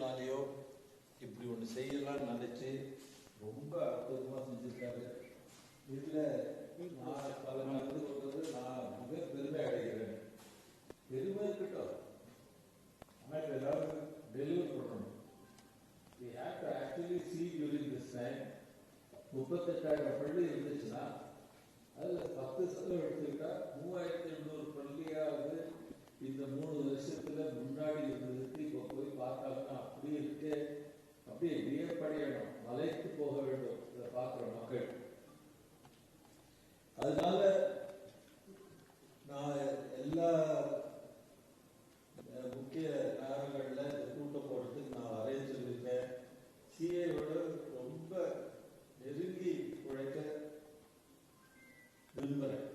எண்ணத்தினாலேயோ இப்படி ஒன்று செய்யலாம்னு நினைச்சு ரொம்ப அற்புதமா செஞ்சிருக்காரு. இதுல நான் பல கலந்து கொண்டது நான் மிக பெருமை அடைகிறேன். பெருமை இருக்கட்டும், ஆனால் எல்லாரும் டெலிவர் பண்ணணும். We have to actually see during this time 38,000 பள்ளி இருந்துச்சுன்னா அதுல 10% எடுத்துக்கிட்டா 3,800 பள்ளியாவது இந்த 3 வருஷத்துல முன்னாடி இருந்ததுக்கு இப்ப போய் பார்த்தாங்கன்னா அப்படி இருக்கு. அப்படியே வியப்படையணும், மலைக்கு போக வேண்டும் இதை பார்க்கிற மக்கள். அதனால நான் எல்லா முக்கிய நகரங்கள்ல கூட்டம் போடுறதுக்கு நான் வரைய சொல்லியிருக்கேன். சிஏயோட ரொம்ப நெருங்கி உழைக்க விரும்புறேன்.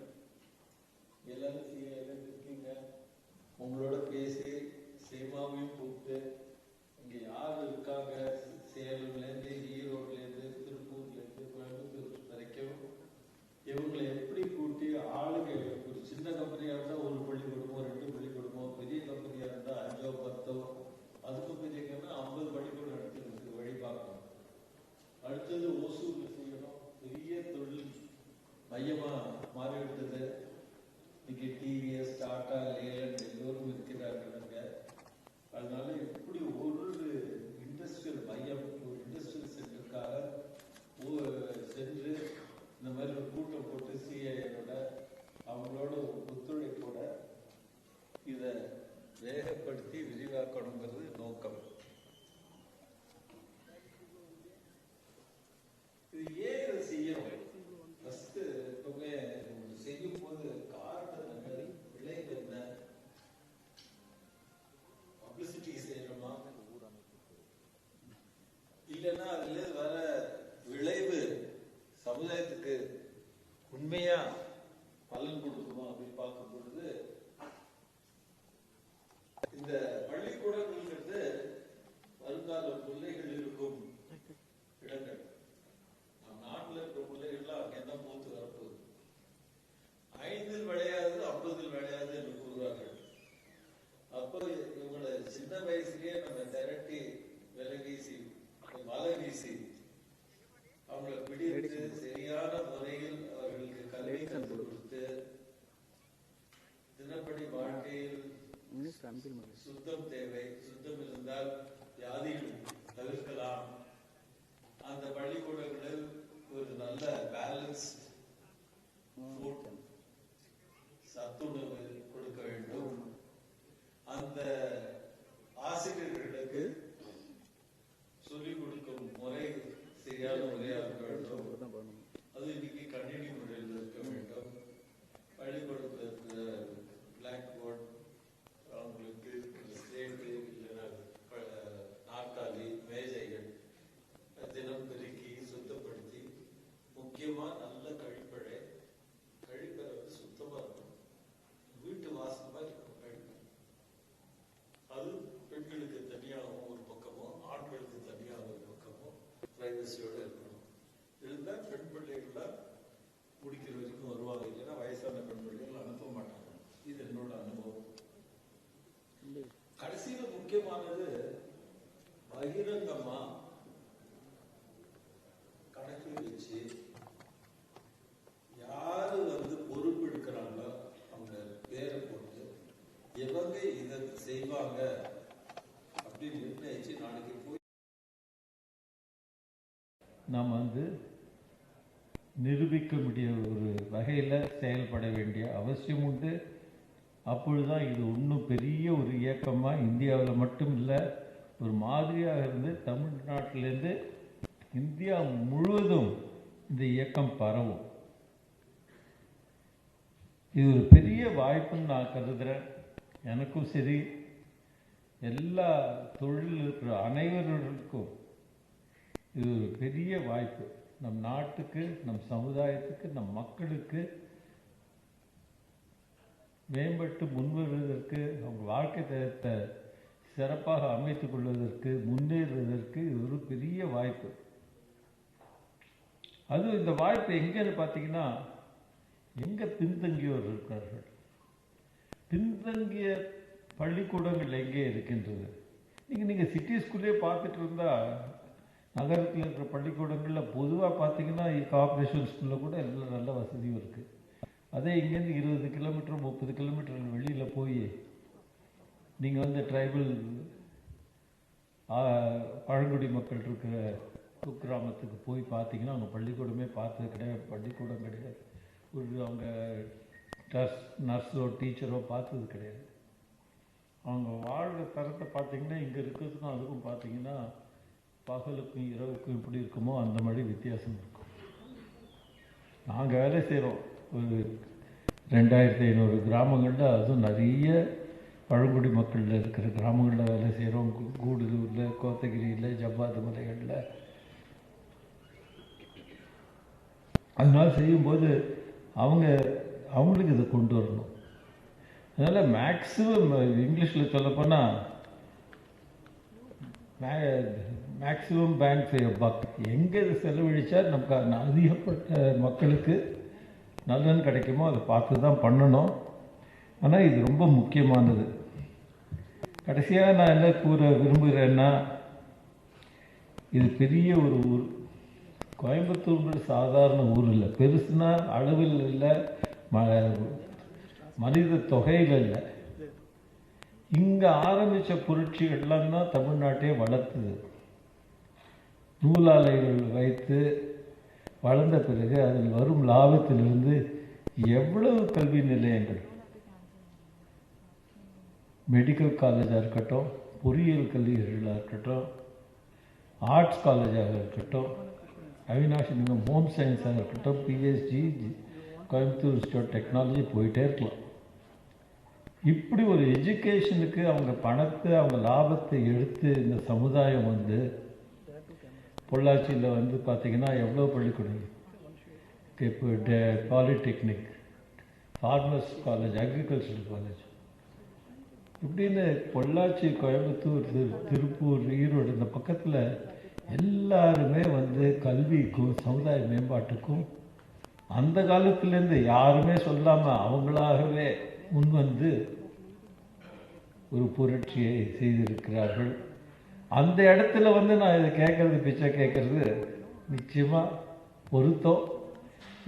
எல்லாரும் சிஏல இருக்கீங்க, உங்களோட பேசி சேமாவையும் கூப்பிட்டு இங்க யார் இருக்காங்க, சேலம்லேருந்து ஈரோட்லேருந்து திருப்பூர்லேருந்து கோயம்புத்தூர் வரைக்கும் இவங்களை எப்படி கூட்டி ஆளுங்க, ஒரு சின்ன கம்பெனியா இருந்தா ஒரு பள்ளிக்கூடமோ 2 பள்ளிக்கூடமோ, பெரிய கம்பெனியா இருந்தா 5 10, அதுக்கும் பெரியங்கன்னா 50 பள்ளிக்கூடம் நடத்துறதுக்கு வழி பார்க்கணும். அடுத்தது ஓசூர்ல செய்யணும், பெரிய தொழில் மையமா மாறிவிட்டது. இன்னைக்கு டிவிஎஸ், டாடா, லேலண்ட் எல்லோரும் இருக்கிறார்கள். அதனால இப்படி ஒரு இண்டஸ்ட்ரியல் மையம், ஒரு இண்டஸ்ட்ரியல் சென்டருக்காக சென்று இந்த மாதிரி ஒரு கூட்டம் போட்டு சிஐயோட அவங்களோட ஒத்துழைப்போட இதை வேகப்படுத்தி விரிவாக்கணுங்கிறது நோக்கம். இது ஏன் இதை செய்யணும்? ஃபர்ஸ்ட் எப்பவுமே செய்யும் போது காரணம் என்ன, விளைவு என்ன, பப்ளிசிட்டி செய்யணுமா, இல்லைன்னா அதுல வர விளைவு சமுதாயத்துக்கு உண்மையா பலன் கொடுக்குமா அப்படின்னு பார்க்கும் பொழுது இந்த பள்ளிக்கூடங்கிறது வருங்கால பிள்ளைகள் இருக்கும் இடங்கள். நம் நாட்டில் இருக்கிற பிள்ளைகள்லாம் அங்கேதான் மூத்து வரப்போகுது. 5 விளையாது 50 விளையாது என்று கூறுவார்கள். அப்போ இவங்களை சின்ன வயசுலயே நம்ம திரட்டி விலை வீசி மலை வீசி அவங்களை பிடித்து சரியான முறையில் அவர்களுக்கு கல்வி கற்றுக் கொடுத்து தினப்படி வாழ்க்கையில் சுத்தம் தேவை, சுத்தம் இருந்தால் வியாதிகள் தவிர்க்கலாம். அந்த பள்ளிக்கூடங்களில் ஒரு நல்ல பேலன்ஸ் சத்துணவு கொடுக்க வேண்டும். அந்த ஆசிரியர்களுக்கு சொல்லிக் கொடுக்கும் முறை சரியான முறையாக இருக்க வேண்டும். அது இன்னைக்கு கணினி முறையில் இருக்க வேண்டும். பள்ளிக்கூடத்தில் இருக்கிற பிளாக் போர்ட், அவங்களுக்கு ஸ்லேட்டு இல்லைன்னா நாற்காலி, மேஜைகள் தினம் பெருக்கி சுத்தப்படுத்தி, முக்கியமா நல்ல கழிப்பறை வந்து சுத்தமா இருக்கும். வீட்டு வாசமா இருக்கும் கழிப்பறை. அது பெண்களுக்கு தனியாகவும் ஒரு பக்கமோ, ஆண்களுக்கு தனியாக ஒரு பக்கமோ பிரைவசியோட இருக்கணும். இருந்தால் பெண் பிள்ளைகள்லாம் முடிக்கிற வரைக்கும் வருவாங்க. இல்லைன்னா வயசான பெண் பிள்ளைகள் அனுப்ப மாட்டாங்க. இது என்னோட அனுபவம். கடைசியில முக்கியமானது பகிரங்கமா கணக்கு வச்சு யாரு பொறுப்பு எடுக்கிறாங்களோ அவங்க பேரை போட்டு எவங்க இதை செய்வாங்க அப்படின்னு நிர்ணயிச்சு நாளைக்கு போய் நாம் நிரூபிக்க முடிய ஒரு வகையில் செயல்பட வேண்டிய அவசியம் உண்டு. அப்பொழுதுதான் இது இன்னும் பெரிய ஒரு இயக்கமாக இந்தியாவில் மட்டும் இல்லை, ஒரு மாதிரியாக இருந்து தமிழ்நாட்டிலேருந்து இந்தியா முழுவதும் இந்த இயக்கம் பரவும். இது ஒரு பெரிய வாய்ப்புன்னு நான் கருதுகிறேன். எனக்கும் சரி, எல்லா தொழில் இருக்கிற அனைவர்களுக்கும் இது ஒரு பெரிய வாய்ப்பு. நம் நாட்டுக்கு, நம் சமுதாயத்துக்கு, நம் மக்களுக்கு மேம்பட்டு முன்வருவதற்கு, அவங்க வாழ்க்கை தரத்தை சிறப்பாக அமைத்துக் கொள்வதற்கு, முன்னேறுவதற்கு இது ஒரு பெரிய வாய்ப்பு. அதுவும் இந்த வாய்ப்பு எங்கன்னு பார்த்தீங்கன்னா, எங்க பின்தங்கியோர் இருக்கிறார்கள். பின்தங்கிய பள்ளிக்கூடங்கள் எங்கே இருக்கின்றது? நீங்கள் சிட்டி ஸ்கூல்லே பார்த்துட்டு இருந்தால் நகரத்தில் இருக்கிற பள்ளிக்கூடங்களில் பொதுவாக பார்த்தீங்கன்னா கார்ப்பரேஷன் ஸ்கூலில் கூட எல்லாம் நல்ல வசதியும் இருக்குது. அதே இங்கேருந்து 20 கிலோமீட்டர் 30 கிலோமீட்டர் வெளியில் போய் நீங்கள் வந்து ட்ரைபல் பழங்குடி மக்கள் இருக்கிற குக்கிராமத்துக்கு போய் பார்த்தீங்கன்னா அவங்க பள்ளிக்கூடமே பார்த்தது கிடையாது, பள்ளிக்கூடம் கிடையாது, ஒரு அவங்க நர்ஸோ டீச்சரோ பார்த்தது கிடையாது. அவங்க வாழ்கிற தரத்தை பார்த்தீங்கன்னா இங்கே இருக்கிறதுக்கும் அதுக்கும் பார்த்தீங்கன்னா பகலுக்கும் இரவுக்கும் எப்படி இருக்குமோ அந்த மாதிரி வித்தியாசம் இருக்கும். நாங்கள் வேலை செய்கிறோம் ஒரு 2500 கிராமங்களில், அதுவும் நிறைய பழங்குடி மக்களில் இருக்கிற கிராமங்களில் வேலை செய்கிறோம். கூடலூரில், கோத்தகிரியில், ஜவ்வாது மலைகளில். அதனால் செய்யும்போது அவங்களுக்கு இதை கொண்டு வரணும். அதனால் மேக்ஸிமம் இங்கிலீஷில் சொல்லப்போனால் maximum bank for your buck. எங்கே இதை செலவழித்தா நமக்கு அதிகப்பட்ட மக்களுக்கு நல்லது கிடைக்குமோ அதை பார்த்து தான் பண்ணணும். ஆனால் இது ரொம்ப முக்கியமானது. கடைசியாக நான் என்ன கூற விரும்புகிறேன்னா, இது பெரிய ஒரு ஊர். கோயம்புத்தூர் சாதாரண ஊர் இல்லை, பெருசுனா அளவில் இல்லை, மனித தொகையில் இல்லை. இங்கே ஆரம்பித்த புரட்சிகள்லாம் தான் தமிழ்நாட்டையே வளர்த்துது. நூலாலைகள் வைத்து வளர்ந்த பிறகு அதில் வரும் லாபத்திலிருந்து எவ்வளவு கல்வி நிலையங்கள், மெடிக்கல் காலேஜாக இருக்கட்டும், பொறியியல் கல்லூரிகளாக இருக்கட்டும், ஆர்ட்ஸ் காலேஜாக இருக்கட்டும், அவினாஷி ஹோம் சயின்ஸாக இருக்கட்டும், பிஎஸ்ஜி, கோயம்புத்தூர் இன்ஸ்டியூட் டெக்னாலஜி போயிட்டே இருக்கலாம். இப்படி ஒரு எஜுகேஷனுக்கு அவங்க பணத்தை, அவங்க லாபத்தை எடுத்து இந்த சமுதாயம் வந்து பொள்ளாச்சியில் வந்து பார்த்திங்கன்னா எவ்வளோ பள்ளிக்கூடம், இப்போ polytechnic, farmers college, agricultural college, இப்படின்னு பொள்ளாச்சி, கோயம்புத்தூர், திருப்பூர், ஈரோடு இந்த பக்கத்தில் எல்லாருமே வந்து கல்விக்கும் சமுதாய மேம்பாட்டுக்கும் அந்த காலத்திலேருந்து யாருமே சொல்லாமல் அவங்களாகவே முன்வந்து ஒரு புரட்சியை செய்திருக்கிறார்கள். அந்த இடத்துல வந்து நான் இதை கேட்கறது, பிச்சை கேட்கறது நிச்சயமாக பொருத்தம்.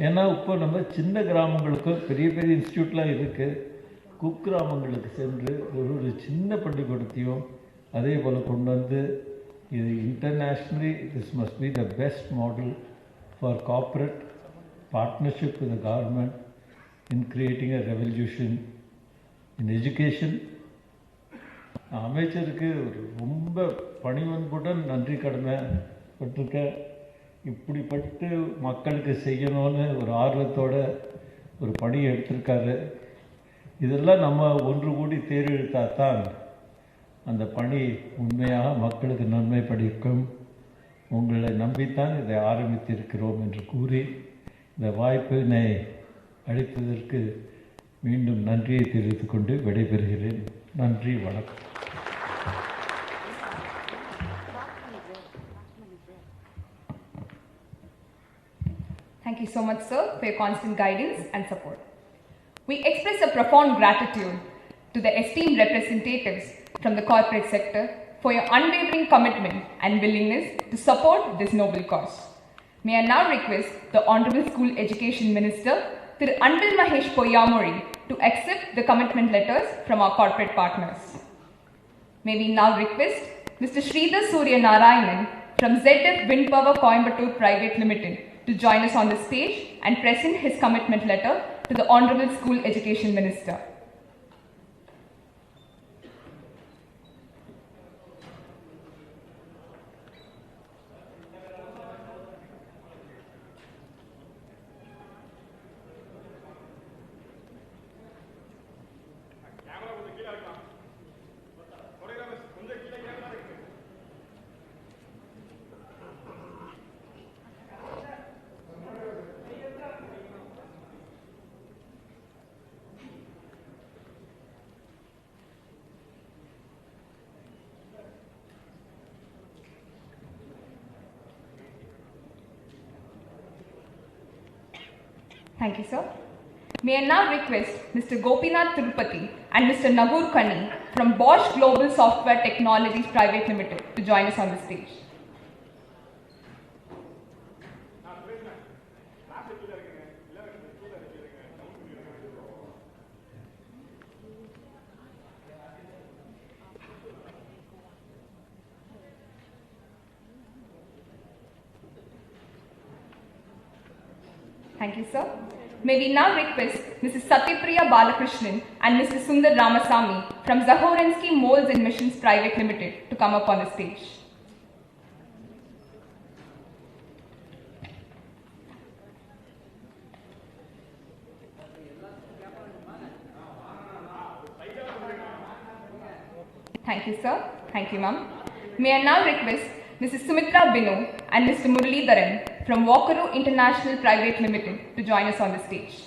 ஏன்னா இப்போ நம்ம சின்ன கிராமங்களுக்கும் பெரிய பெரிய இன்ஸ்டியூட்லாம் இருக்குது, குக்கிராமங்களுக்கு சென்று ஒரு சின்ன பள்ளிக்கூடத்தையும் அதே போல் கொண்டு வந்து இது internationally this must be the best model for corporate partnership with the government in creating a revolution in education. அமைச்சருக்கு ரொம்ப பணிவன்புடன் நன்றி கடமை பட்டிருக்கேன். இப்படிப்பட்டு மக்களுக்கு செய்யணும்னு ஒரு ஆர்வத்தோட ஒரு பணி எடுத்திருக்காரு. இதெல்லாம் நம்ம ஒன்று கூடி தேர்ந்தெடுத்தால்தான் அந்த பணி உண்மையாக மக்களுக்கு நன்மை படிக்கும். உங்களை நம்பித்தான் இதை ஆரம்பித்திருக்கிறோம் என்று கூறி இந்த வாய்ப்பினை அளித்ததற்கு மீண்டும் நன்றியை தெரிவித்துக் கொண்டு விடைபெறுகிறேன். நன்றி, வணக்கம். Thank you so much, sir, for your constant guidance and support. We express a profound gratitude to the esteemed representatives from the corporate sector for your unwavering commitment and willingness to support this noble cause. May I now request the Honorable School Education Minister, Thiru Anbil Mahesh to accept the commitment letters from our corporate partners. May we now request Mr. Sridhar Surya Narayanan from ZF Wind Power Coimbatore Private Limited to join us on the stage and present his commitment letter to the Honorable School Education Minister. Thank you, sir. May I now request Mr. Gopinath Tirupati and Mr. Nagur Kani from Bosch Global Software Technologies Private Limited to join us on the stage. Thank you, sir. May we now request Mrs. Satyapriya Balakrishnan and Mr. Sundar Ramasamy from Zahorensky Molds and Missions Private Limited to come up on the stage. Thank you, sir. Thank you, ma'am. May I now request Mrs. Sumitra Binu and Mr. Muralidharan from Walkaru International Private Limited to join us on the stage.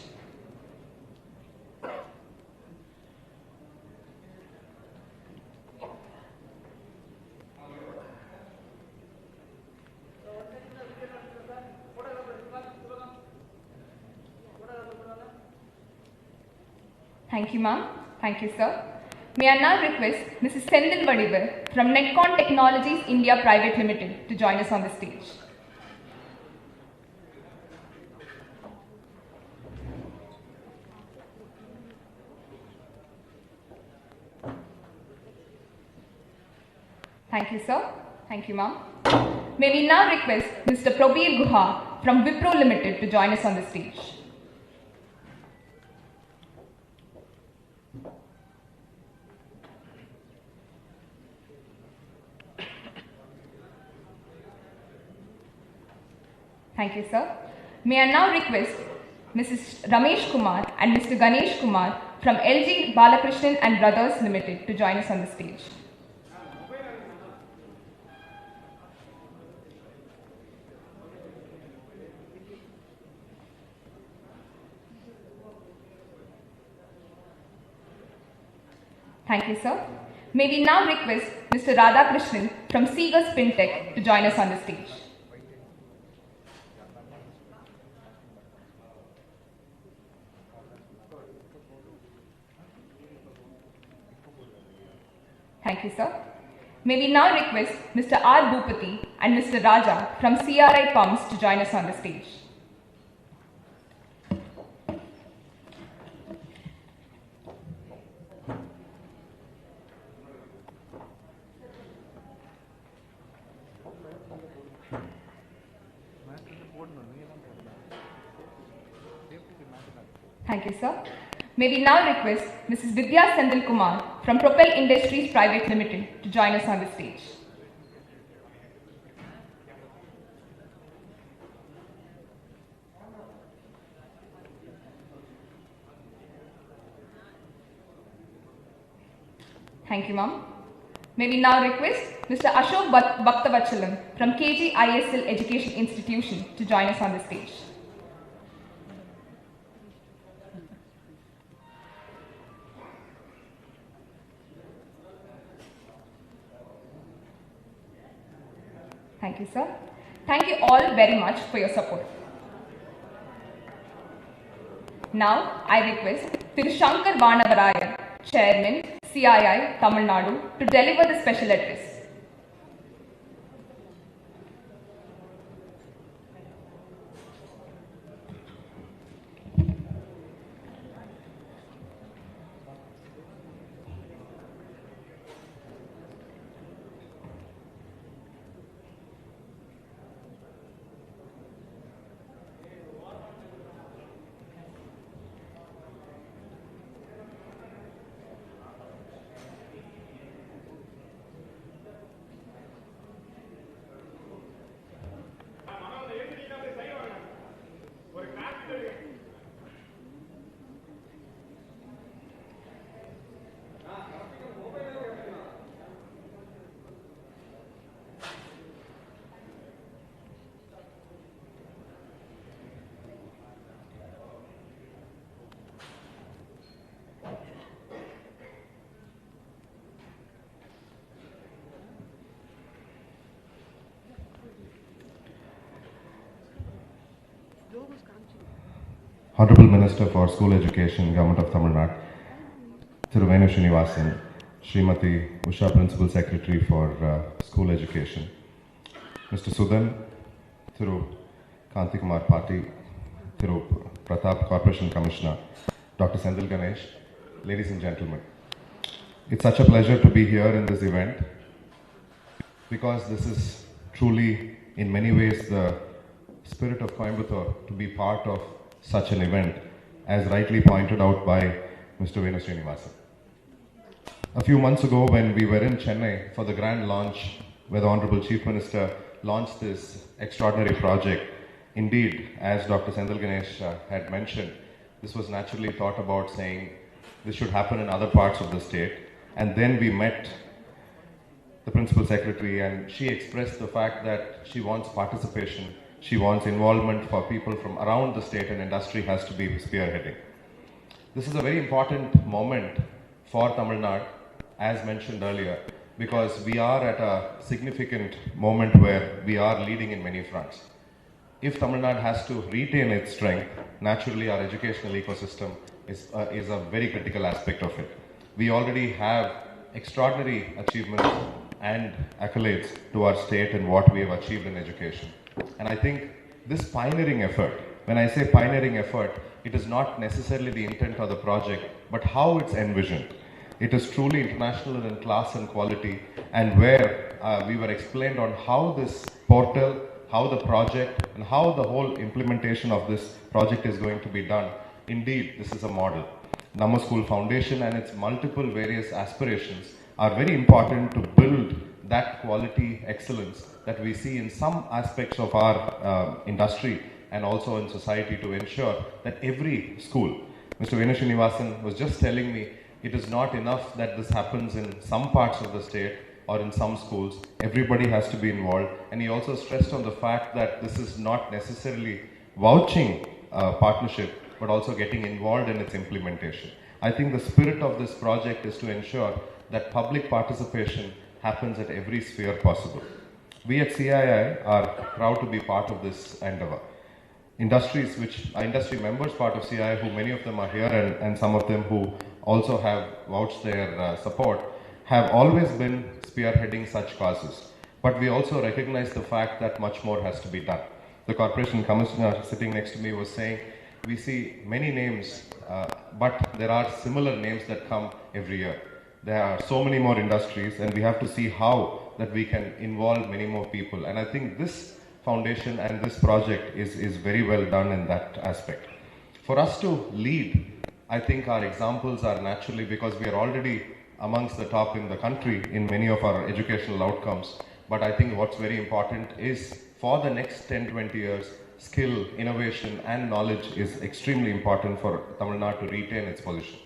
Thank you, ma'am. Thank you, sir. May I now request Mrs. Sendil Vadivel from Netcon Technologies India Private Limited to join us on the stage. Thank you, sir. Thank you, ma'am. May we now request Mr. Prabir Guha from Wipro Limited to join us on the stage. Thank you, sir. May I now request Mrs. Ramesh Kumar and Mr. Ganesh Kumar from LG Balakrishnan and Brothers Limited to join us on the stage. Thank you, sir. May we now request Mr. Radhakrishnan from Seeger Spintech to join us on the stage. Thank you, sir. May we now request Mr. R. Bhupati and Mr. Raja from CRI Pumps to join us on the stage. Thank you, sir. May we now request Mrs. Vidya Sendil Kumar from Propel Industries Private Limited to join us on the stage. Thank you, ma'am. May we now request Mr. Ashok Bhaktavachalam from KG ISL Education Institution to join us on the stage. Thank you, sir. Thank you all very much for your support. Now, I request Thiru Shankar Vanavaraya, Chairman, CII, Tamil Nadu, to deliver the special address. Honorable Minister for School Education, Government of Tamil Nadu, Thiru Venu Srinivasan, Srimati Usha, Principal Secretary for School Education, Mr. Sudan, through Kanti Kumar Pati, through Pratap, Corporation Commissioner, Dr. Anbil Mahesh, ladies and gentlemen. It's such a pleasure to be here in this event because this is truly, in many ways, the spirit of Coimbatore to be part of such an event, as rightly pointed out by Mr. Venu Srinivasan. A few months ago, when we were in Chennai for the grand launch, where the Honorable Chief Minister launched this extraordinary project, indeed, as Dr. Sendil Ganesh had mentioned, this was naturally thought about saying this should happen in other parts of the state. And then we met the Principal Secretary, and she expressed the fact that she wants participation, she wants involvement for people from around the state, and industry has to be spearheading. This is a very important moment for Tamil Nadu, as mentioned earlier, because we are at a significant moment where we are leading in many fronts. If Tamil Nadu has to retain its strength, naturally our educational ecosystem is a very critical aspect of it. We already have extraordinary achievements and accolades to our state and what we have achieved in education. And I think this pioneering effort, when I say pioneering effort, it is not necessarily the intent of the project, but how it's envisioned. It is truly international in class and quality, and where we were explained on how this portal, how the project, and how the whole implementation of this project is going to be done. Indeed, this is a model. Nama School Foundation and its multiple various aspirations are very important to build that quality excellence that we see in some aspects of our industry and also in society, to ensure that every school, Mr. Venu Srinivasan was just telling me, it is not enough that this happens in some parts of the state or in some schools. Everybody has to be involved. And he also stressed on the fact that this is not necessarily vouching partnership, but also getting involved in its implementation. I think the spirit of this project is to ensure that public participation happens at every sphere possible. We at CII are proud to be part of this endeavor. Industries which are industry members part of CII, who many of them are here, and some of them who also have vouched their support, have always been spearheading such causes. But we also recognize the fact that much more has to be done. The Corporation Commissioner sitting next to me was saying, we see many names, but there are similar names that come every year. There are so many more industries, and we have to see how that we can involve many more people. And I think this foundation and this project is very well done in that aspect. For us to lead, I think our examples are naturally, because we are already amongst the top in the country in many of our educational outcomes. But I think what's very important is, for the next 10-20 years, skill, innovation and knowledge is extremely important for Tamil Nadu to retain its position,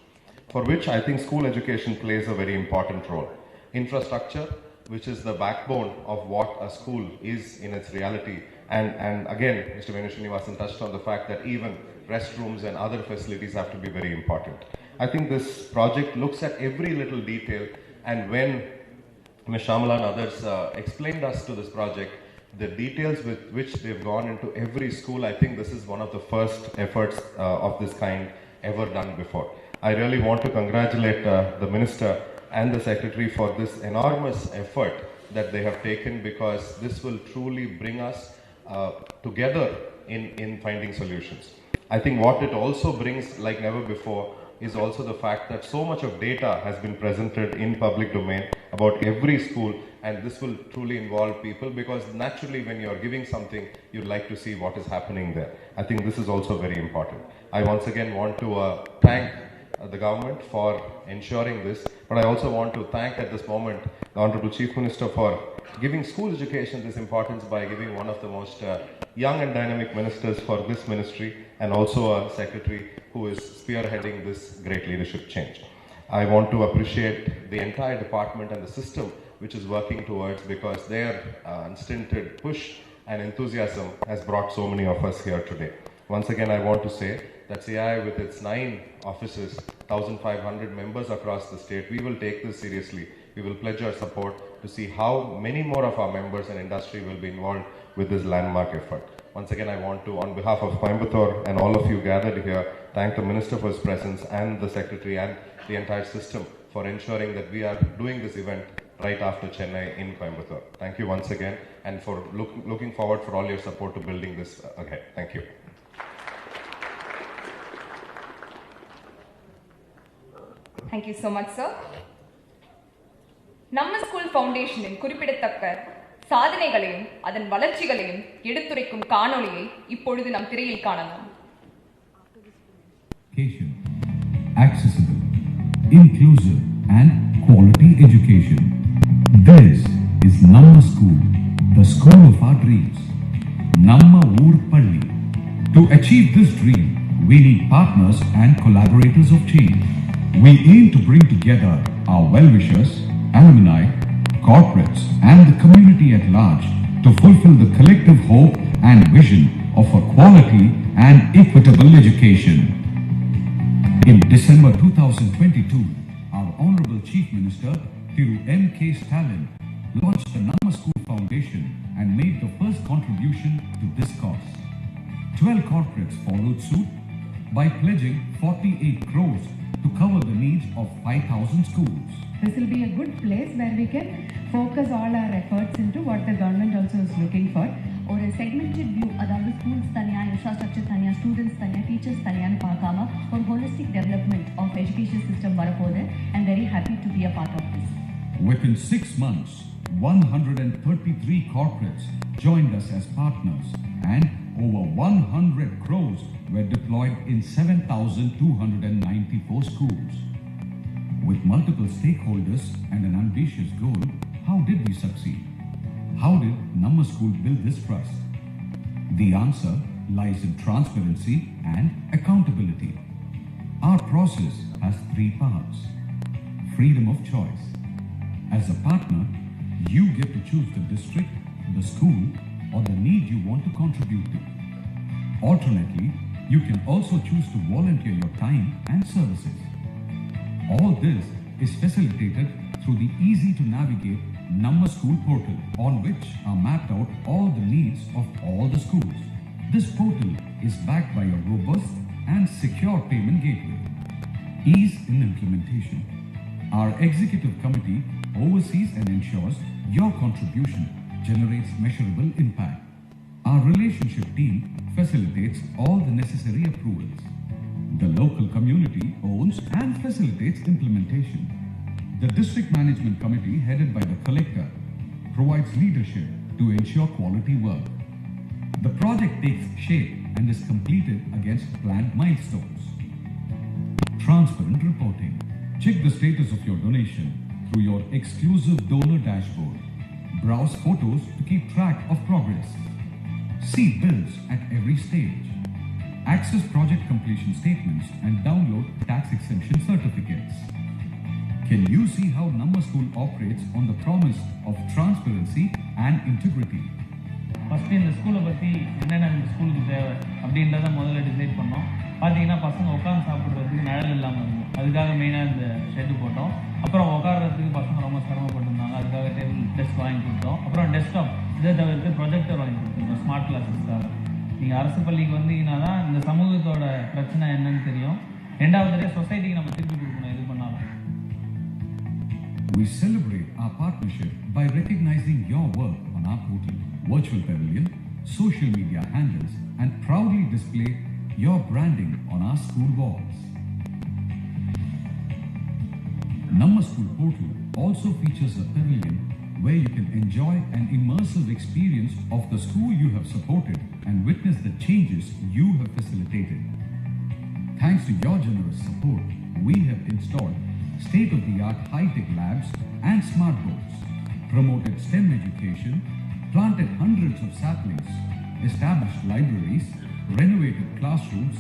for which I think school education plays a very important role. Infrastructure, which is the backbone of what a school is in its reality. And again, Mr. Venu Srinivasan touched on the fact that even restrooms and other facilities have to be very important. I think this project looks at every little detail, and when Ms. Shamala and others explained us to this project, the details with which they've gone into every school, I think this is one of the first efforts of this kind ever done before. I really want to congratulate the Minister and the Secretary for this enormous effort that they have taken, because this will truly bring us together in finding solutions. I think what it also brings, like never before, is also the fact that so much of data has been presented in public domain about every school, and this will truly involve people, because naturally when you are giving something, you'd like to see what is happening there. I think this is also very important. I once again want to thank the government for ensuring this, but I also want to thank at this moment the Honorable Chief Minister for giving school education this importance by giving one of the most young and dynamic ministers for this ministry, and also a secretary who is spearheading this great leadership change. I want to appreciate the entire department and the system which is working towards, because their unstinted push and enthusiasm has brought so many of us here today. Once again, I want to say that CII, with its 9 offices, 1,500 members across the state, we will take this seriously. We will pledge our support to see how many more of our members and industry will be involved with this landmark effort. Once again, I want to, on behalf of Coimbatore and all of you gathered here, thank the Minister for his presence and the Secretary and the entire system for ensuring that we are doing this event right after Chennai in Coimbatore. Thank you once again, and for looking forward for all your support to building this ahead. Thank you. Thank you so much, sir. நம்ம school ஃபவுண்டேஷனின் குறிப்பிடத்தக்க சாதனைகளையும் அதன் வளர்ச்சிகளையும் எடுத்துரைக்கும் காணொளியை இப்பொழுது நம் திரையில் காணலாம். Accessible, inclusive and quality education. This is Namma School, the school of our dreams. Namma Oor Palli. To achieve this dream, we need partners and collaborators of change. We aim to bring together our well-wishers, alumni, corporates and the community at large to fulfill the collective hope and vision of a quality and equitable education. In December 2022, our Honorable Chief Minister, Thiru M.K. Stalin, launched the Namma School Foundation and made the first contribution to this cause. 12 corporates followed suit by pledging 48 crores to cover the needs of 5,000 schools. This will be a good place where we can focus all our efforts into what the government also is looking for. Or a segmented view, அதாவது schools தனியா, infrastructure தனியா, students தனியா, teachers தனியான்னு பார்க்காம ஒரு holistic development of education system வரப்போகுது. I'm very happy to be a part of this. Within 6 months, 133 corporates joined us as partners and over 100 crores were deployed in 7,294 schools. With multiple stakeholders and an ambitious goal, how did we succeed? How did Namma School build this trust? The answer lies in transparency and accountability. Our process has 3 parts. Freedom of choice. As a partner, you get to choose the district, the school, or the need you want to contribute to. Alternately, you can also choose to volunteer your time and services. All this is facilitated through the easy-to-navigate Namma School portal, on which are mapped out all the needs of all the schools. This portal is backed by a robust and secure payment gateway. Ease in implementation. Our executive committee oversees and ensures your contribution generates measurable impact. Our relationship team facilitates all the necessary approvals. The local community owns and facilitates implementation. The district management committee, headed by the collector, provides leadership to ensure quality work. The project takes shape and is completed against planned milestones. Transparent reporting. Check the status of your donation through your exclusive donor dashboard. Browse photos to keep track of progress. See bills at every stage. Access project completion statements and download tax exemption certificates. Can you see how Namma School operates on the promise of transparency and integrity? First இந்த ஸ்கூலை பற்றி என்னென்ன இந்த ஸ்கூலுக்கு தேவை அப்படின்றத முதல்ல decide பண்ணோம். பார்த்தீங்கன்னா பசங்க உட்காந்து சாப்பிட்றதுக்கு நிழல் இல்லாமல் இருந்தோம். அதுக்காக மெயினாக இந்த ஷெட்டு போட்டோம். அப்புறம் உட்கார்றதுக்கு பசங்க ரொம்ப சிரமப்பட்டிருந்தாங்க. அதுக்காக டேபிள் டெஸ்க் வாங்கி கொடுத்தோம். அப்புறம் டெஸ்க்டாப் இதை தவிர்த்து ப்ரொஜெக்டர் வாங்கி கொடுத்துருந்தோம் ஸ்மார்ட் கிளாஸஸ்க்காக. நீங்கள் அரசு பள்ளிக்கு வந்தீங்கன்னா தான் இந்த சமூகத்தோட பிரச்சனை என்னன்னு தெரியும். ரெண்டாவது சொசைட்டிக்கு நம்ம திருப்பி கொடுக்கணும் இது பண்ணாலும். We celebrate our partnership by recognizing your work on our portal, virtual pavilion, social media handles, and proudly display your branding on our school walls. Namma School portal also features a pavilion where you can enjoy an immersive experience of the school you have supported and witness the changes you have facilitated. Thanks to your generous support, we have installed state-of-the-art high-tech labs and smart boards, promoted STEM education, planted hundreds of saplings, established libraries, renovated classrooms,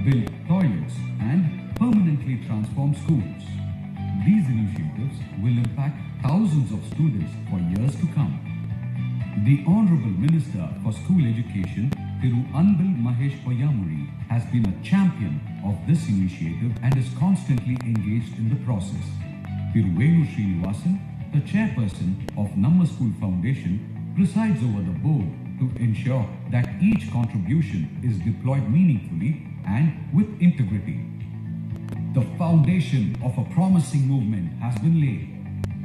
built toilets, and permanently transformed schools. These initiatives will impact thousands of students for years to come. The Honorable Minister for School Education, Thiru Anbil Mahesh has been a champion of this initiative and is constantly engaged in the process. Thiru Srinivasan, the chairperson of Namma School Foundation, presides over the board to ensure that each contribution is deployed meaningfully and with integrity. the foundation of a promising movement has been laid.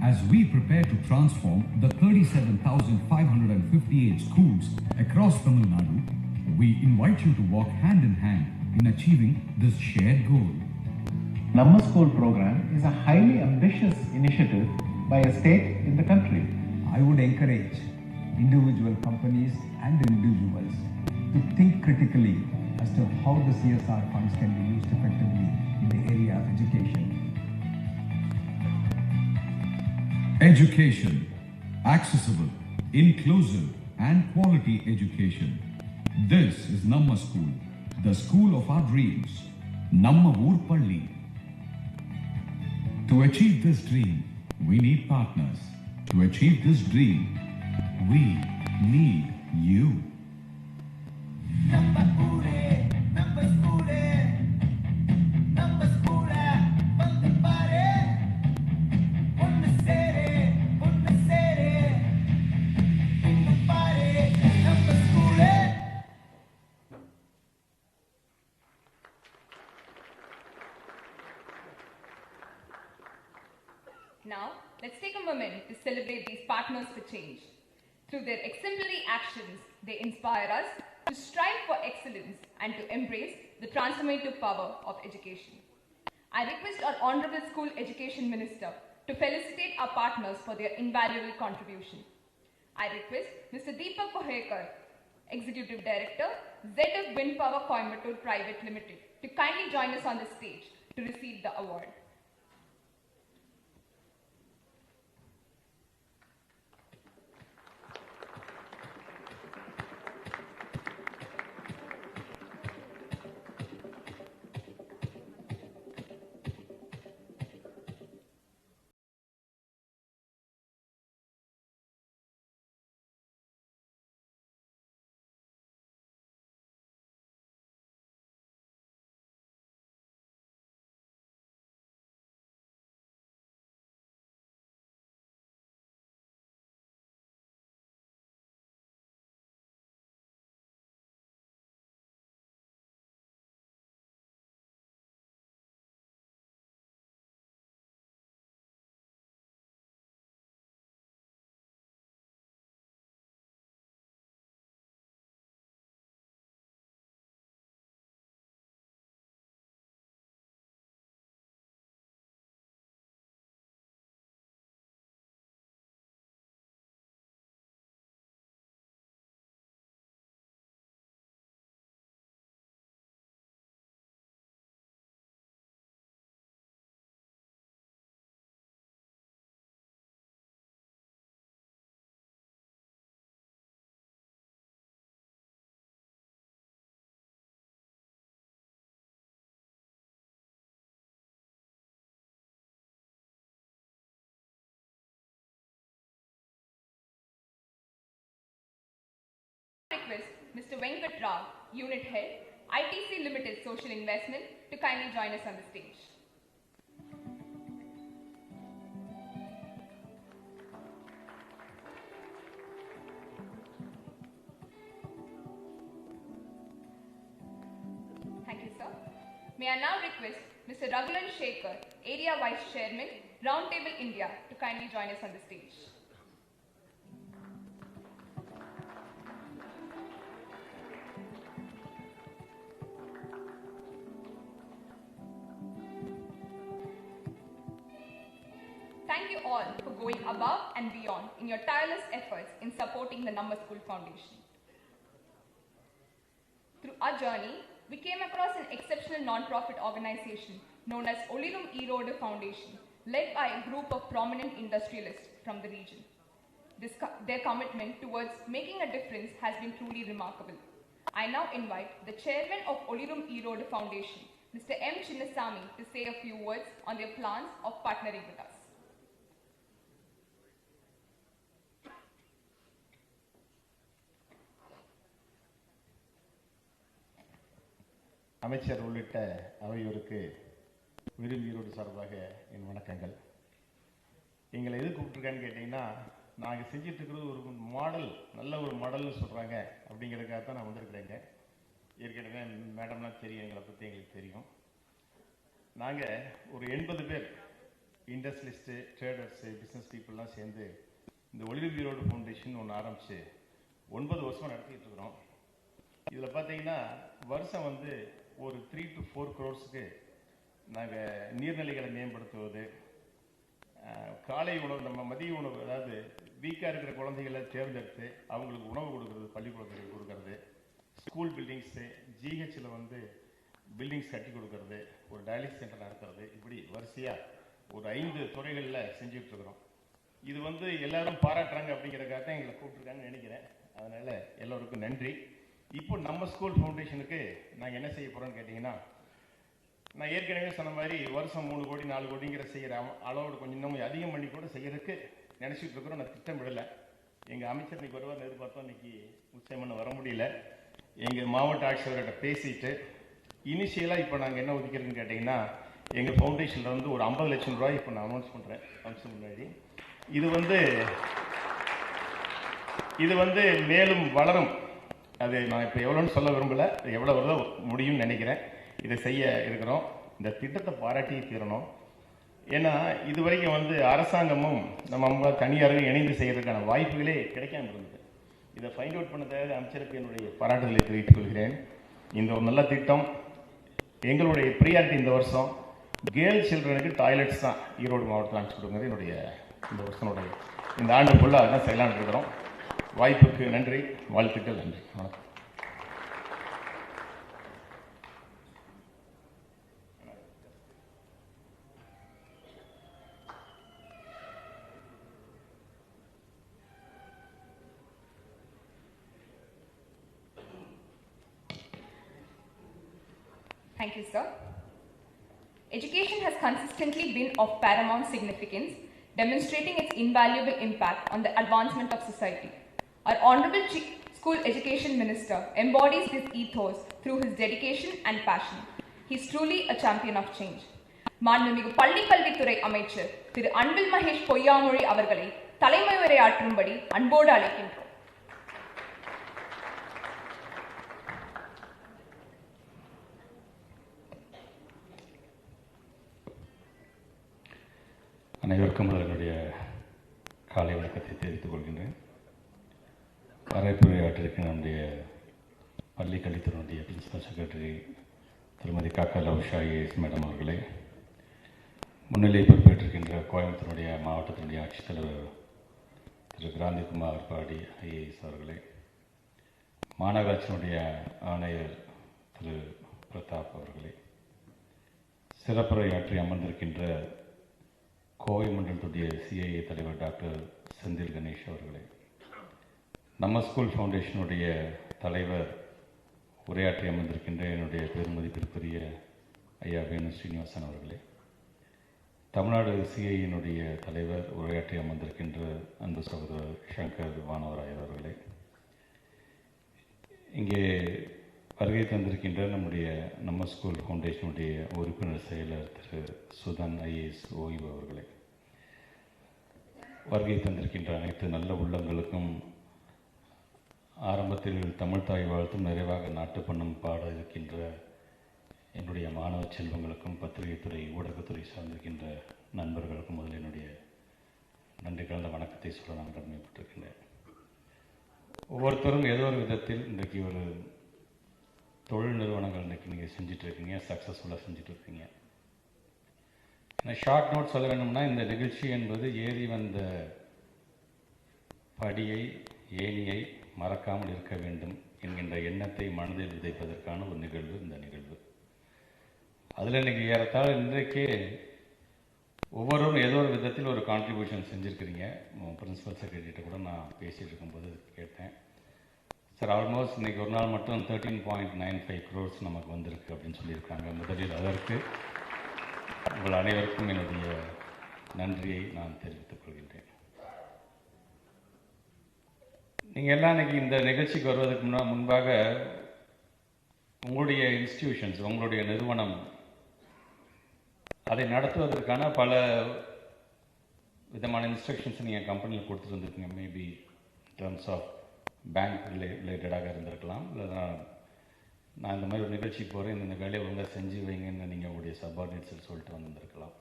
As we prepare to transform the 37,558 schools across Tamil Nadu, we invite you to walk hand in hand in achieving this shared goal. Namma School program is a highly ambitious initiative by a state in the country. I would encourage individual companies and individuals to think critically as to how the CSR funds can be used effectively in the area of education. Education, accessible, inclusive and quality education. This is Namma School, the school of our dreams. Namma Oor Palli. To achieve this dream, we need partners. To achieve this dream, we need you. Now, let's take a moment to celebrate these partners for change. Through their exemplary actions, they inspire us to strive for excellence and to embrace the transformative power of education. I request our Honorable School Education Minister to felicitate our partners for their invaluable contribution. I request Mr. Deepak Kohekar, Executive Director, ZF Wind Power Coimbatore Private Limited, to kindly join us on the stage to receive the award. Request Mr. Venkat Rao, Unit Head, ITC Limited Social Investment, to kindly join us on the stage. Thank you, sir. May I now request Mr. Raghulan Shekhar, Area Vice Chairman, Roundtable India, to kindly join us on the stage. Thank you all for going above and beyond in your tireless efforts in supporting the Namma School Foundation. Through our journey, we came across an exceptional non-profit organization known as Olirum Erode Foundation, led by a group of prominent industrialists from the region. Their commitment towards making a difference has been truly remarkable. I now invite the chairman of Olirum Erode Foundation, Mr. M. Chinnasamy, to say a few words on their plans of partnering with us. அமைச்சர் உள்ளிட்ட அவையோருக்கு விரும்பியரோடு சார்பாக என் வணக்கங்கள். எங்களை எது கூப்பிட்டுருக்கான்னு கேட்டிங்கன்னா, நாங்கள் செஞ்சிட்டு இருக்கிறது ஒரு மாடல், நல்ல ஒரு மாடல்னு சொல்கிறாங்க அப்படிங்கிறதுக்காக தான் நான் வந்திருக்கிறேங்க. ஏற்கனவே மேடம்லாம் தெரியும், எங்களை பற்றி எங்களுக்கு தெரியும். நாங்கள் ஒரு 80 பேர் இண்டஸ்ட்ரியலிஸ்ட்டு, ட்ரேடர்ஸு, பிஸ்னஸ் பீப்புளெலாம் சேர்ந்து இந்த ஒலிவ் ஈரோடு ஃபவுண்டேஷன் ஒன்று ஆரம்பித்து 9 வருஷமாக நடத்திட்டு இருக்கிறோம். இதில் பார்த்தீங்கன்னா வருஷம் வந்து ஒரு 3 to 4 crores நாங்கள் நீர்நிலைகளை மேம்படுத்துவது, காலை உணவு, நம்ம மதிய உணவு, அதாவது வீக்காக இருக்கிற குழந்தைகளை தேர்ந்தெடுத்து அவங்களுக்கு உணவு கொடுக்கறது, பள்ளிக்கூடத்துக்கு கொடுக்கறது, ஸ்கூல் பில்டிங்ஸு, ஜிஹெச்சில் வந்து பில்டிங்ஸ் கட்டி கொடுக்கறது, ஒரு டயாலிசிஸ் சென்டர் நடத்துறது, இப்படி வரிசையாக ஒரு 5 துறைகளில் செஞ்சுட்ருக்குறோம். இது வந்து எல்லாரும் பாராட்டுறாங்க அப்படிங்கிறக்காக தான் எங்களை கூப்பிட்ருக்காங்கன்னு நினைக்கிறேன். அதனால் எல்லோருக்கும் நன்றி. இப்போ நம்ம ஸ்கூல் ஃபவுண்டேஷனுக்கு நாங்கள் என்ன செய்ய போகிறோன்னு கேட்டிங்கன்னா, நான் ஏற்கனவே சொன்ன மாதிரி வருஷம் 3 கோடி 4 கோடிங்கிற செய்கிற அளவோடு கொஞ்சம் இன்னும் அதிகம் பண்ணி கூட செய்கிறதுக்கு நினச்சிட்டு இருக்கிறோம். நான் திட்டமிடலை. எங்கள் அமைச்சர் இன்னைக்கு வருவார் எதிர்பார்த்தோம், இன்னைக்கு உச்சமன்னு வர முடியல. எங்கள் மாவட்ட ஆட்சியர்கிட்ட பேசிட்டு இனிஷியலாக இப்போ நாங்கள் என்ன ஒதுக்கிறதுன்னு கேட்டிங்கன்னா, எங்கள் ஃபவுண்டேஷனில் வந்து ஒரு 50 லட்சம் ரூபாய் இப்போ நான் அனௌன்ஸ் பண்ணுறேன் ஃபங்க்ஷன் முன்னாடி. இது வந்து மேலும் வளரும். அது நான் இப்போ எவ்வளோன்னு சொல்ல விரும்பலை, எவ்வளோ வருதோ முடியும்னு நினைக்கிறேன். இதை செய்ய இருக்கிறோம். இந்த திட்டத்தை பாராட்டி தீரணும். ஏன்னா இது வரைக்கும் வந்து அரசாங்கமும் நம்ம தனியாரும் இணைந்து செய்கிறதுக்கான வாய்ப்புகளே கிடைக்காம இருந்தது. இதை ஃபைண்ட் அவுட் பண்ணதாக அமைச்சருக்கு என்னுடைய பாராட்டுதலை தெரிவித்துக் கொள்கிறேன். இந்த ஒரு நல்ல திட்டம். எங்களுடைய ப்ரியாரிட்டி இந்த வருஷம் கேர்ள் சில்ட்ரனுக்கு டாய்லெட்ஸ் தான் ஈரோடு மாவட்டத்தில் அமைச்சு கொடுக்குறது என்னுடைய இந்த வருஷனுடைய இந்த ஆண்டு ஃபுல்லாக அதுதான் செய்யலான்னு இருக்கிறோம். வாய்ப்புக்கு நன்றி, வாழ்த்துக்கள், நன்றி, வணக்கம். Thank you, sir. Education has consistently been of paramount significance, demonstrating its invaluable impact on the advancement of society. Our Honorable School Education Minister embodies this ethos through his dedication and passion. He is truly a champion of change. மாண்புமிகு பள்ளி கல்வித்துறை அமைச்சர் திரு அன்பில் மகேஷ் பொய்யாமொழி அவர்களை தலைமை உரையாற்றும்படி அன்போடு அழைக்கின்றோம். அனைவருக்கும் என்னுடைய காலை வணக்கத்தை தெரிவித்துக் கொள்கின்றேன். வரவேற்புரையாற்றிருக்க நம்முடைய பள்ளி கல்வித்துறையினுடைய பிரின்சிபல் செக்ரட்டரி திருமதி காக்கா லவ்ஷா ஐஏஎஸ் மேடம் அவர்களே, முன்னிலை பொறுப்பேற்றிருக்கின்ற கோயம்புத்தூருடைய மாவட்டத்தினுடைய ஆட்சித்தலைவர் திரு கிராந்திகுமார் பாடி ஐஏஎஸ் அவர்களே, மாநகராட்சியினுடைய ஆணையர் திரு பிரதாப் அவர்களே, சிறப்புரையாற்றி அமர்ந்திருக்கின்ற கோவை மண்டலத்துடைய சிஐஏ தலைவர் டாக்டர் செந்தில் கணேஷ் அவர்களே, நம்ம ஸ்கூல் ஃபவுண்டேஷனுடைய தலைவர் உரையாற்றி அமர்ந்திருக்கின்ற என்னுடைய பெருமதிப்பிற்குரிய ஐயா வேணு ஸ்ரீனிவாசன் அவர்களே, தமிழ்நாடு சிஐயினுடைய தலைவர் உரையாற்றி அமர்ந்திருக்கின்ற அன்பு சகோதரர் சங்கர் வானவராயர் அவர்களே, இங்கே வருகை தந்திருக்கின்ற நம்முடைய நம்ம ஸ்கூல் ஃபவுண்டேஷனுடைய உறுப்பினர் செயலர் திரு சுதன் ஐஏஎஸ் ஓய்வு அவர்களே, வருகை தந்திருக்கின்ற அனைத்து நல்ல உள்ளங்களுக்கும் ஆரம்பத்தில் தமிழ் தாய் வாழ்த்தும் நிறைவாக நாட்டுப்பண்ணம் பாட இருக்கின்ற என்னுடைய மாணவ செல்வங்களுக்கும் பத்திரிகைத்துறை ஊடகத்துறை சார்ந்திருக்கின்ற நண்பர்களுக்கும் முதல்ல என்னுடைய நன்றி கலந்த வணக்கத்தை சொல்ல நான் கடமைப்பட்டிருக்கின்றேன். ஒவ்வொருத்தரும் ஏதோ ஒரு விதத்தில் இன்றைக்கு ஒரு தொழில் நிறுவனங்கள் இன்றைக்கி நீங்கள் செஞ்சிட்ருக்கீங்க, சக்ஸஸ்ஃபுல்லாக செஞ்சிட்ருக்கீங்க. ஏன்னா ஷார்ட் நோட் சொல்ல வேணும்னா இந்த நிகழ்ச்சி என்பது ஏறி வந்த படியை ஏணியை மறக்காமல் இருக்க வேண்டும் என்கின்ற எண்ணத்தை மனதில் விதைப்பதற்கான ஒரு நிகழ்வு இந்த நிகழ்வு. அதில் இன்றைக்கி ஏறத்தாழ இன்றைக்கே ஒவ்வொருவரும் ஏதோ ஒரு விதத்தில் ஒரு கான்ட்ரிபியூஷன் செஞ்சுருக்கிறீங்க. பிரின்சிபல் செக்ரட்டரிகிட்ட கூட நான் பேசிகிட்டு இருக்கும்போது கேட்டேன், சார் ஆல்மோஸ்ட் இன்றைக்கி ஒரு நாள் மட்டும் 13.95 crores நமக்கு வந்திருக்கு அப்படின்னு சொல்லியிருக்காங்க. முதலில் அதற்கு உங்கள் அனைவருக்கும் என்னுடைய நன்றியை நான் தெரிவித்துக் கொள்கின்றேன். நீங்கள் எல்லாம் இன்றைக்கி இந்த நிகழ்ச்சிக்கு வருவதற்கு முன்பாக உங்களுடைய இன்ஸ்டிடியூஷன்ஸ், உங்களுடைய நிறுவனம் அதை நடத்துவதற்கான பல விதமான இன்ஸ்ட்ரக்ஷன்ஸ் நீங்கள் கம்பெனியில் கொடுத்துருந்துருக்கீங்க. மேபி டேர்ம்ஸ் ஆஃப் பேங்க் ரிலேட்டடாக இருந்திருக்கலாம், இல்லைனா நான் இந்த மாதிரி ஒரு நிகழ்ச்சிக்கு போகிறேன், இந்த வேலையை ஒழுங்காக செஞ்சு வைங்கன்னு நீங்கள் உங்களுடைய சப்பார்டினேட்ஸில் சொல்லிட்டு வந்திருக்கலாம்.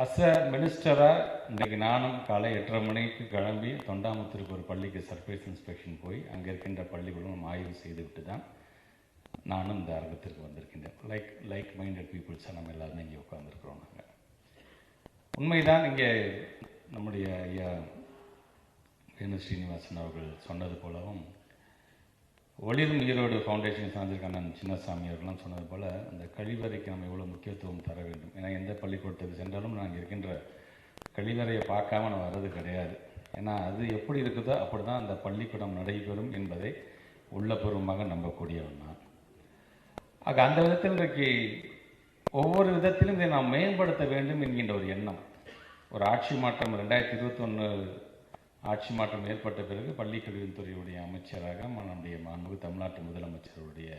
அஸ் அ மினிஸ்டராக இன்றைக்கு நானும் காலை 8:30 மணிக்கு கிளம்பி தொண்டாமுத்தூருக்கு ஒரு பள்ளிக்கு சர்ப்ரைஸ் இன்ஸ்பெக்ஷன் போய் அங்கே இருக்கின்ற பள்ளிகளும் ஆய்வு செய்துவிட்டு தான் நானும் இந்த அரங்கத்திற்கு வந்திருக்கின்றேன். லைக் மைண்டட் பீப்புள்ஸாக நம்ம எல்லாருமே இங்கே உட்காந்துருக்குறோம். நாங்கள் உண்மைதான், இங்கே நம்முடைய ஐயா வேணு ஸ்ரீனிவாசன் அவர்கள் சொன்னது போலவும் ஒளிரும் ஈரோடு ஃபவுண்டேஷன் சார்ந்திருக்கான சின்னசாமி அவர்கள்லாம் சொன்னது போல் அந்த கழிவறைக்கு நம்ம எவ்வளோ முக்கியத்துவம் தர வேண்டும். ஏன்னா எந்த பள்ளிக்கூடத்துக்கு சென்றாலும் நாங்கள் இருக்கின்ற கழிவறையை பார்க்காம நம்ம வர்றது கிடையாது. ஏன்னா அது எப்படி இருக்குதோ அப்படி தான் அந்த பள்ளிக்கூடம் நடைபெறும் என்பதை உள்ளபூர்வமாக நம்பக்கூடியவன் நான். ஆக அந்த விதத்தில் இன்றைக்கு ஒவ்வொரு விதத்திலும் இதை நாம் மேம்படுத்த வேண்டும் என்கின்ற ஒரு எண்ணம். ஒரு ஆட்சி மாற்றம் 2021 ஆட்சி மாற்றம் ஏற்பட்ட பிறகு பள்ளிக்கல்வித்துறையுடைய அமைச்சராக நம்முடைய மாண்புமிகு தமிழ்நாட்டு முதலமைச்சருடைய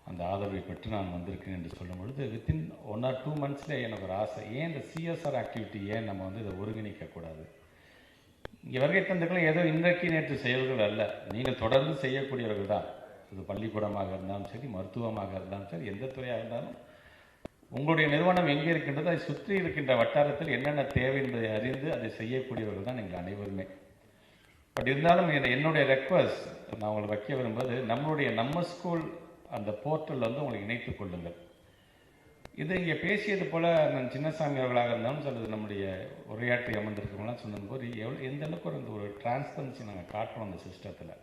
அந்த ஆதரவை பெற்று நான் வந்திருக்கேன் என்று சொல்லும் பொழுது வித்தின் 1 or 2 monthஸில் எனக்கு ஒரு ஆசை, ஏன் இந்த சிஎஸ்ஆர் ஆக்டிவிட்டி ஏன் நம்ம இதை ஒருங்கிணைக்கக்கூடாது? இங்கே வருகை தந்துக்கலாம் ஏதோ இன்றைக்கு நேற்று செயல்கள் அல்ல, நீங்கள் தொடர்ந்து செய்யக்கூடியவர்கள் தான். இது பள்ளிக்கூடமாக இருந்தாலும் சரி, மருத்துவமாக இருந்தாலும் சரி, எந்த துறையாக இருந்தாலும் உங்களுடைய நிறுவனம் எங்கே இருக்கின்றதோ அதை சுற்றி இருக்கின்ற வட்டாரத்தில் என்னென்ன தேவை என்பதை அறிந்து அதை செய்யக்கூடியவர்கள் தான் நீங்கள் அனைவருமே. பட் இருந்தாலும் என்னுடைய ரெக்வஸ்ட் நான் உங்களை வைக்க விரும்புவது, நம்ம ஸ்கூல் அந்த போர்ட்டல் உங்களுக்கு இணைத்துக் கொள்ளுங்கள். இது இங்கே பேசியது போல் நான் சின்னசாமி அவர்களாக இருந்தாலும் சொல்லுது, நம்முடைய உரையாற்றி அமர்ந்திருக்கிறவங்களாம் சொன்னது போது எந்த அளவுக்கு ஒரு டிரான்ஸ்பரன்சி நாங்கள் காட்டுறோம் அந்த சிஸ்டத்தில்.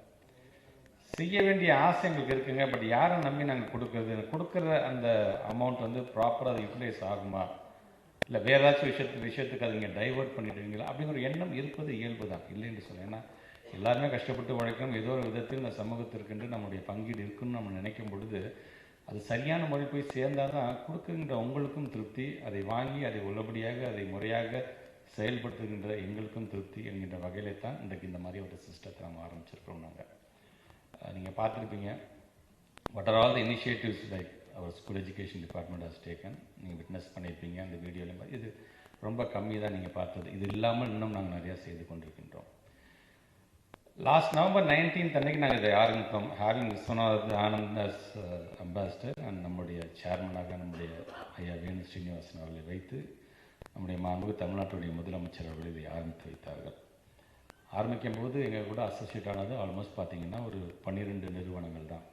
செய்ய வேண்டிய ஆசை எங்களுக்கு இருக்குங்க. பட் யாரை நம்பி நாங்கள் கொடுக்குற அந்த அமௌண்ட் ப்ராப்பராக அது யூட்டிலைஸ் ஆகுமா, இல்லை வேறு ஏதாச்சும் விஷயத்துக்கு அதை நீங்கள் டைவர்ட் பண்ணிடுவீங்களா அப்படிங்கிற எண்ணம் இருப்பது இயல்பு தான், இல்லைன்னு சொல்ல. ஏன்னா எல்லாருமே கஷ்டப்பட்டு உழைக்கணும், ஏதோ ஒரு விதத்தில் இந்த சமூகத்திற்கென்று நம்முடைய பங்கீடு இருக்குன்னு நம்ம நினைக்கும் பொழுது அது சரியான முறை போய் சேர்ந்தால் தான் கொடுக்குகின்ற உங்களுக்கும் திருப்தி, அதை வாங்கி அதை உள்ளபடியாக அதை முறையாக செயல்படுத்துகின்ற எங்களுக்கும் திருப்தி என்கின்ற வகையிலே தான் இன்றைக்கு இந்த மாதிரி ஒரு சிஸ்டத்தை நம்ம ஆரம்பிச்சிருக்கிறோம். நாங்கள் நீங்கள் பார்த்துருப்பீங்க, what are all the initiatives like our school education department has taken. நீங்கள் விட்னஸ் பண்ணியிருப்பீங்க அந்த வீடியோவில். இது ரொம்ப கம்மி தான் நீங்கள் பார்த்தது. இது இல்லாமல் இன்னும் நாங்கள் நிறையா செய்து கொண்டிருக்கின்றோம். லாஸ்ட் November 19th அன்றைக்கி நாங்கள் இதை ஆரம்பித்தோம். Having Viswanath Anand as ambassador and நம்முடைய சேர்மனாக நம்முடைய ஐயா வேணு ஸ்ரீனிவாசன் அவர்களை வைத்து நம்முடைய மாண்புமிகு தமிழ்நாட்டுடைய முதலமைச்சர் அவர்கள் இதை ஆரம்பித்து வைத்தார்கள். ஆரம்பிக்கும் போது எங்கள் கூட அசோசியேட் ஆனது ஆல்மோஸ்ட் பார்த்தீங்கன்னா ஒரு 12 நிறுவனங்கள் தான்.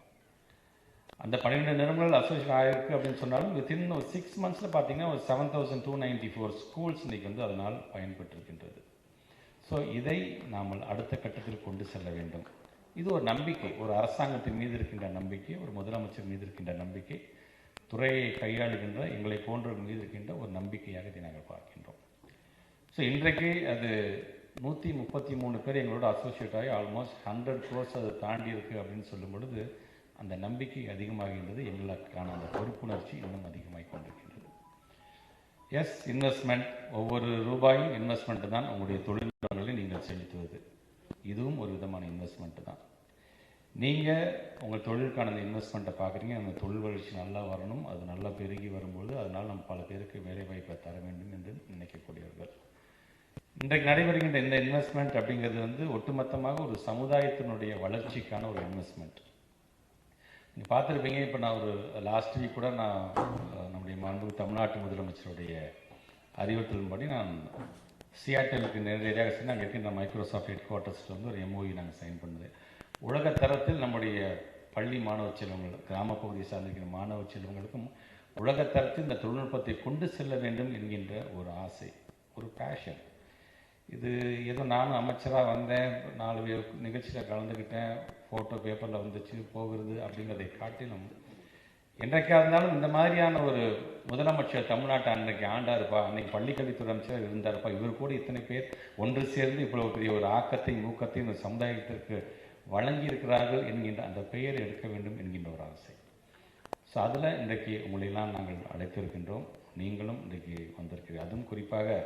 அந்த 12 நிறுவனங்கள் அசோசியேட் ஆகிருக்கு அப்படின்னு சொன்னாலும் வித்தின் ஒரு 6 monthஸில் பார்த்தீங்கன்னா ஒரு 7294 ஸ்கூல்ஸ் இன்றைக்கி அதனால் பயன்பெற்றிருக்கின்றது. ஸோ இதை நாம் அடுத்த கட்டத்தில் கொண்டு செல்ல வேண்டும். இது ஒரு நம்பிக்கை, ஒரு அரசாங்கத்தின் மீது இருக்கின்ற நம்பிக்கை, ஒரு முதலமைச்சர் மீது இருக்கின்ற நம்பிக்கை, துறையை கையாளுகின்ற எங்களை போன்றவர்கள் மீது இருக்கின்ற ஒரு நம்பிக்கையாக இதை நாங்கள் பார்க்கின்றோம். ஸோ இன்றைக்கு அது 133 பேர் எங்களோட அசோசியேட் ஆகி ஆல்மோஸ்ட் 100 crores அதை தாண்டி இருக்குது அப்படின்னு சொல்லும் பொழுது அந்த நம்பிக்கை அதிகமாகின்றது. எங்களுக்கான அந்த பொறுப்புணர்ச்சி இன்னும் அதிகமாகி கொண்டிருக்கின்றது. எஸ், இன்வெஸ்ட்மெண்ட், ஒவ்வொரு ரூபாயும் இன்வெஸ்ட்மெண்ட் தான். உங்களுடைய தொழில்நுட்பங்களை நீங்கள் செலுத்துவது இதுவும் ஒரு விதமான இன்வெஸ்ட்மெண்ட்டு தான். நீங்கள் உங்கள் தொழிலுக்கான அந்த இன்வெஸ்ட்மெண்ட்டை பார்க்குறீங்க. அந்த தொழில் வளர்ச்சி நல்லா வரணும், அது நல்லா பெருகி வரும்போது அதனால் நம்ம பல பேருக்கு வேலைவாய்ப்பை தர வேண்டும் என்று நினைக்கக்கூடியவர்கள். இன்றைக்கு நடைபெறுகின்ற இந்த இன்வெஸ்ட்மெண்ட் அப்படிங்கிறது ஒட்டுமொத்தமாக ஒரு சமுதாயத்தினுடைய வளர்ச்சிக்கான ஒரு இன்வெஸ்ட்மெண்ட். நீங்கள் பார்த்துருப்பீங்க, இப்போ நான் ஒரு லாஸ்ட் வீக் கூட நான் நம்முடைய மாண்புமிகு தமிழ்நாட்டு முதலமைச்சருடைய அறிவுறுத்தலின்படி நான் சியாட்டலுக்கு நேரடியாக சென்று அங்கே இருக்கின்ற மைக்ரோசாஃப்ட் ஹெட் குவார்ட்டர்ஸில் ஒரு MOU நாங்கள் சைன் பண்ணது. உலக தரத்தில் நம்முடைய பள்ளி மாணவ செல்வங்கள், கிராம பகுதியை சார்ந்திருக்கிற மாணவ செல்வங்களுக்கும் உலக தரத்தில் இந்த தொழில்நுட்பத்தை கொண்டு செல்ல வேண்டும் என்கின்ற ஒரு ஆசை, ஒரு பேஷன். இது ஏதோ நானும் அமைச்சராக வந்தேன், 4 நிகழ்ச்சியில் கலந்துக்கிட்டேன், ஃபோட்டோ பேப்பரில் வந்துச்சு போகிறது அப்படிங்கிறதை காட்டிலும் என்றைக்காக இருந்தாலும் இந்த மாதிரியான ஒரு முதலமைச்சர் தமிழ்நாட்டை அன்றைக்கு ஆண்டாருப்பா, அன்றைக்கி பள்ளிக்கல்வித்துறை அமைச்சர் இருந்தாருப்பா, இவர் கூட இத்தனை பேர் ஒன்று சேர்ந்து இவ்வளோ பெரிய ஒரு ஆக்கத்தையும் ஊக்கத்தையும் இந்த சமுதாயத்திற்கு வழங்கியிருக்கிறார்கள் என்கின்ற அந்த பெயர் எடுக்க வேண்டும் என்கின்ற ஒரு ஆசை. ஸோ அதில் இன்றைக்கு உங்களையெல்லாம் நாங்கள் அழைத்திருக்கின்றோம். நீங்களும் இன்றைக்கு வந்திருக்கிறீர்கள். அதுவும் குறிப்பாக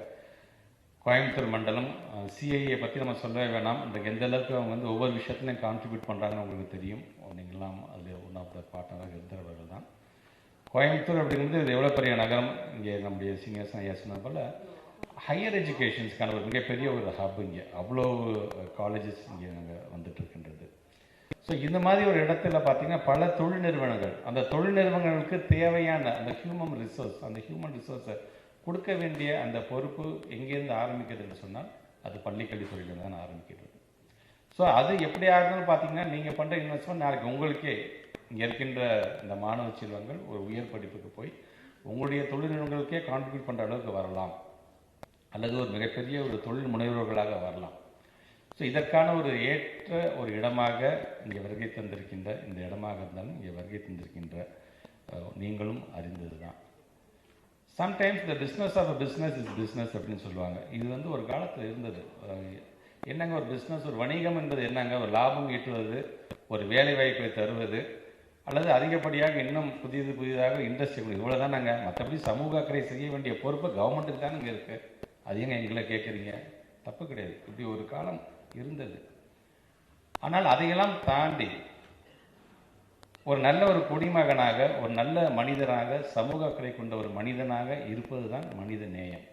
கோயம்புத்தூர் மண்டலம் சிஐஏ பற்றி நம்ம சொல்லவே வேணாம். இன்றைக்கு எந்த அளவுக்கு அவங்க ஒவ்வொரு விஷயத்துலையும் கான்ட்ரிபியூட் பண்ணுறாங்கன்னு உங்களுக்கு தெரியும். நீங்கள்லாம் அதில் ஒன் ஆஃப் த பார்ட்னராக இருந்தவர்கள் தான். கோயம்புத்தூர் அப்படிங்கிறது இது எவ்வளோ பெரிய நகரம். இங்கே நம்முடைய சீனியர்ஸ் ஐயா சொன்ன போல் ஹையர் எஜுகேஷன்ஸ்க்கான ஒரு மிகப்பெரிய ஒரு ஹப். இங்கே அவ்வளோ காலேஜஸ் இங்கே நாங்கள் வந்துட்டுருக்கின்றது. ஸோ இந்த மாதிரி ஒரு இடத்துல பார்த்தீங்கன்னா பல தொழில் நிறுவனங்கள், அந்த தொழில் நிறுவனங்களுக்கு தேவையான அந்த ஹியூமன் ரிசோர்ஸை கொடுக்க வேண்டிய அந்த பொறுப்பு எங்கேருந்து ஆரம்பிக்கிறது என்று சொன்னால் அது பள்ளிக்கல்வித்துறையில் தான் ஆரம்பிக்கிறது. ஸோ அது எப்படி ஆகுதுன்னு பார்த்தீங்கன்னா, நீங்கள் பண்ணுற இன்வெஸ்ட்மெண்ட் நாளைக்கு உங்களுக்கே இங்கே இருக்கின்ற இந்த மாணவ செல்வங்கள் ஒரு உயர் படிப்புக்கு போய் உங்களுடைய தொழில் நிறுவனங்களுக்கே கான்ட்ரிபியூட் பண்ணுற அளவுக்கு வரலாம், அல்லது ஒரு மிகப்பெரிய ஒரு தொழில் முனைவர்களாக வரலாம். ஸோ இதற்கான ஒரு ஏற்ற ஒரு இடமாக இங்கே வருகை தந்திருக்கின்ற இந்த இடமாக இருந்தாலும் இங்கே வருகை தந்திருக்கின்ற நீங்களும் அறிந்தது தான். Sometimes the business of a business is business அப்படின்னு சொல்லுவாங்க. இது வந்து ஒரு காலத்தில் இருந்தது. என்னங்க ஒரு பிஸ்னஸ், ஒரு வணிகம் என்பது என்னங்க, ஒரு லாபம் ஈட்டுவது, ஒரு வேலை வாய்ப்பை தருவது, அல்லது அதிகப்படியாக இன்னும் புதிதாக இண்டஸ்ட்ரி கொடுக்குது, இவ்வளோ தான் நாங்கள். மற்றபடி சமூக அக்கறை செய்ய வேண்டிய பொறுப்பு கவர்மெண்ட்டுக்கு தான் இங்கே இருக்குது. அது எங்க எங்களை கேட்குறீங்க? தப்பு கிடையாது, இப்படி ஒரு காலம் இருந்தது. ஆனால் அதையெல்லாம் தாண்டி ஒரு நல்ல ஒரு குடிமகனாக, ஒரு நல்ல மனிதனாக, சமூக அக்கறை கொண்ட ஒரு மனிதனாக இருப்பது தான் மனித நேயம்.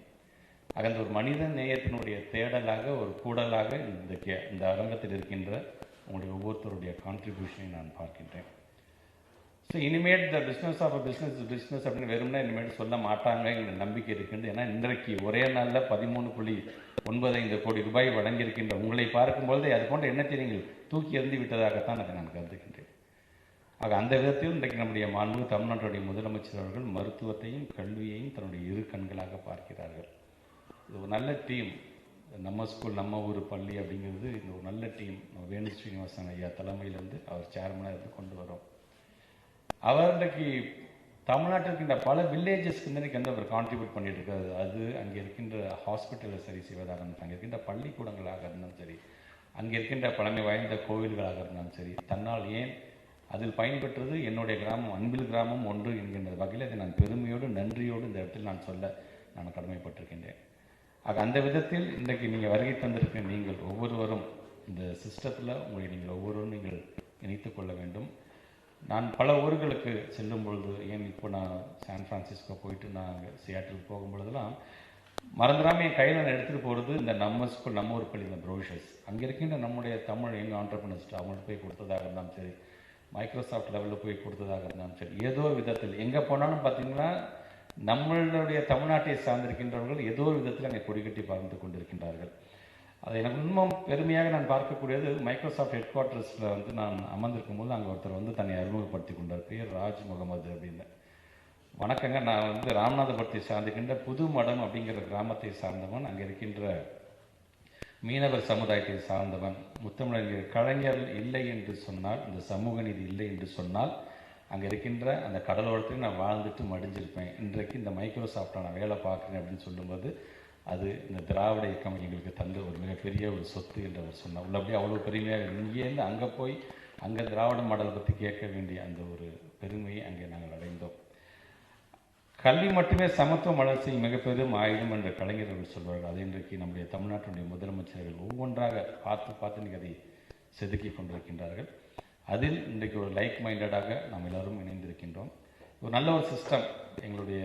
அந்த ஒரு மனித நேயத்தினுடைய தேடலாக, ஒரு கூடலாக இந்த அரங்கத்தில் இருக்கின்ற உங்களுடைய ஒவ்வொருத்தருடைய கான்ட்ரிபியூஷனை நான் பார்க்கின்றேன். ஸோ இனிமேட் the business of a business அப்படின்னு வெறும்னா இனிமேல் சொல்ல மாட்டாங்க என்ற நம்பிக்கை இருக்கின்றது. ஏன்னா இன்றைக்கு ஒரே நாளில் 13.95 கோடி ரூபாய் வழங்கியிருக்கின்ற உங்களை பார்க்கும்போது அது போன்ற எண்ணத்தை நீங்கள் தூக்கி எறிந்து விட்டதாகத்தான் அதை நான் கருதுகின்றேன். ஆக அந்த விதத்தில் இன்றைக்கு நம்முடைய மாண்பு தமிழ்நாட்டுடைய முதலமைச்சர் அவர்கள் மருத்துவத்தையும் கல்வியையும் தன்னுடைய இரு கண்களாக பார்க்கிறார்கள். இது ஒரு நல்ல டீம். நம்ம ஸ்கூல் நம்ம ஊர் பள்ளி அப்படிங்கிறது இந்த ஒரு நல்ல டீம். வேணு ஸ்ரீனிவாசன் ஐயா தலைமையிலிருந்து அவர் சேர்மனாக இருந்து கொண்டு வரோம். அவர் இன்றைக்கு தமிழ்நாட்டில் இருக்கின்ற பல வில்லேஜஸ்க்கு இன்றைக்கு வந்து அவர் கான்ட்ரிபியூட் பண்ணிட்டு இருக்காரு. அது அங்கே இருக்கின்ற ஹாஸ்பிட்டலை சரி செய்வதாக இருந்தாலும், அங்கே இருக்கின்ற பள்ளிக்கூடங்களாக இருந்தாலும் சரி, அங்கே இருக்கின்ற பழமை வாய்ந்த கோவில்களாக இருந்தாலும் சரி, தன்னால் ஏன் அதில் பயன்பெற்றது என்னுடைய கிராமம் அன்பில் கிராமம் ஒன்று என்கின்ற வகையில் அதை நான் பெருமையோடு நன்றியோடு இந்த இடத்தில் நான் சொல்ல நான் கடமைப்பட்டிருக்கின்றேன். ஆக அந்த விதத்தில் இன்றைக்கு நீங்கள் வருகை தந்திருக்க நீங்கள் ஒவ்வொருவரும் இந்த சிஸ்டத்தில் உங்களை நீங்கள் ஒவ்வொருவரும் நீங்கள் இணைத்து கொள்ள வேண்டும். நான் பல ஊர்களுக்கு செல்லும் பொழுது, ஏன் இப்போ நான் சான் ஃப்ரான்சிஸ்கோ போயிட்டு நான் சியாட்டில் போகும்பொழுதெல்லாம் மறந்துடாமல் என் கையில் நான் எடுத்துகிட்டு போகிறது இந்த நம்ம ஸ்கூல் நம்ம ஊர் பள்ளி இந்த ப்ரோஷர்ஸ். அங்கே இருக்கின்ற நம்முடைய தமிழ் எங்கள் ஆண்டர்பிரினர்ஸ்ட்டு அவங்கள்ட்ட போய் கொடுத்ததாக இருந்தாலும் சரி, மைக்ரோசாஃப்ட் லெவலில் போய் கொடுத்ததாக இருந்தாலும் சரி, ஏதோ விதத்தில் எங்கே போனாலும் பார்த்தீங்கன்னா நம்மளுடைய தமிழ்நாட்டை சார்ந்திருக்கின்றவர்கள் ஏதோ விதத்தில் அங்கே கொடிக்கட்டி பறந்து கொண்டிருக்கின்றார்கள். அது எனக்கு இன்னும் பெருமையாக நான் பார்க்கக்கூடியது, மைக்ரோசாஃப்ட் ஹெட் குவார்ட்டர்ஸில் வந்து நான் அமர்ந்திருக்கும் போது அங்கே ஒருத்தர் வந்து தன்னை அறிமுகப்படுத்தி கொண்டார். பேர் ராஜ் முகமது அப்படின்னு. வணக்கங்க, நான் வந்து ராமநாதபுரத்தை சார்ந்திருக்கின்ற புது மடம் அப்படிங்கிற கிராமத்தை சார்ந்தவன், அங்கே இருக்கின்ற மீனவர் சமுதாயத்தை சார்ந்தவன். முத்தமிழர் கலைஞர் இல்லை என்று சொன்னால், இந்த சமூக நீதி இல்லை என்று சொன்னால், அங்கே இருக்கின்ற அந்த கடலோரத்தில் நான் வாழ்ந்துட்டு மடிஞ்சிருப்பேன். இன்றைக்கு இந்த மைக்ரோசாஃப்டில் நான் வேலை பார்க்குறேன் அப்படின்னு சொல்லும்போது அது இந்த திராவிட இயக்கம் எங்களுக்கு தந்த ஒரு மிகப்பெரிய ஒரு சொத்து என்று அவர் சொன்னார். உள்ளபடியே அவ்வளோ பெருமையாக இங்கேருந்து அங்கே போய் அங்கே திராவிட மாடலை பற்றி கேட்க வேண்டிய அந்த ஒரு பெருமையை அங்கே நாங்கள் அடைந்தோம். கல்வி மட்டுமே சமத்துவம் வளர்ச்சி மிகப்பெரும் ஆயுதம் என்ற கலைஞர்கள் சொல்வார்கள். அது இன்றைக்கு நம்முடைய தமிழ்நாட்டுடைய முதலமைச்சர்கள் ஒவ்வொன்றாக பார்த்து இன்றைக்கு அதை செதுக்கி கொண்டிருக்கின்றார்கள். அதில் இன்றைக்கு ஒரு லைக் மைண்டடாக நாம் எல்லோரும் இணைந்திருக்கின்றோம். ஒரு நல்ல ஒரு சிஸ்டம். எங்களுடைய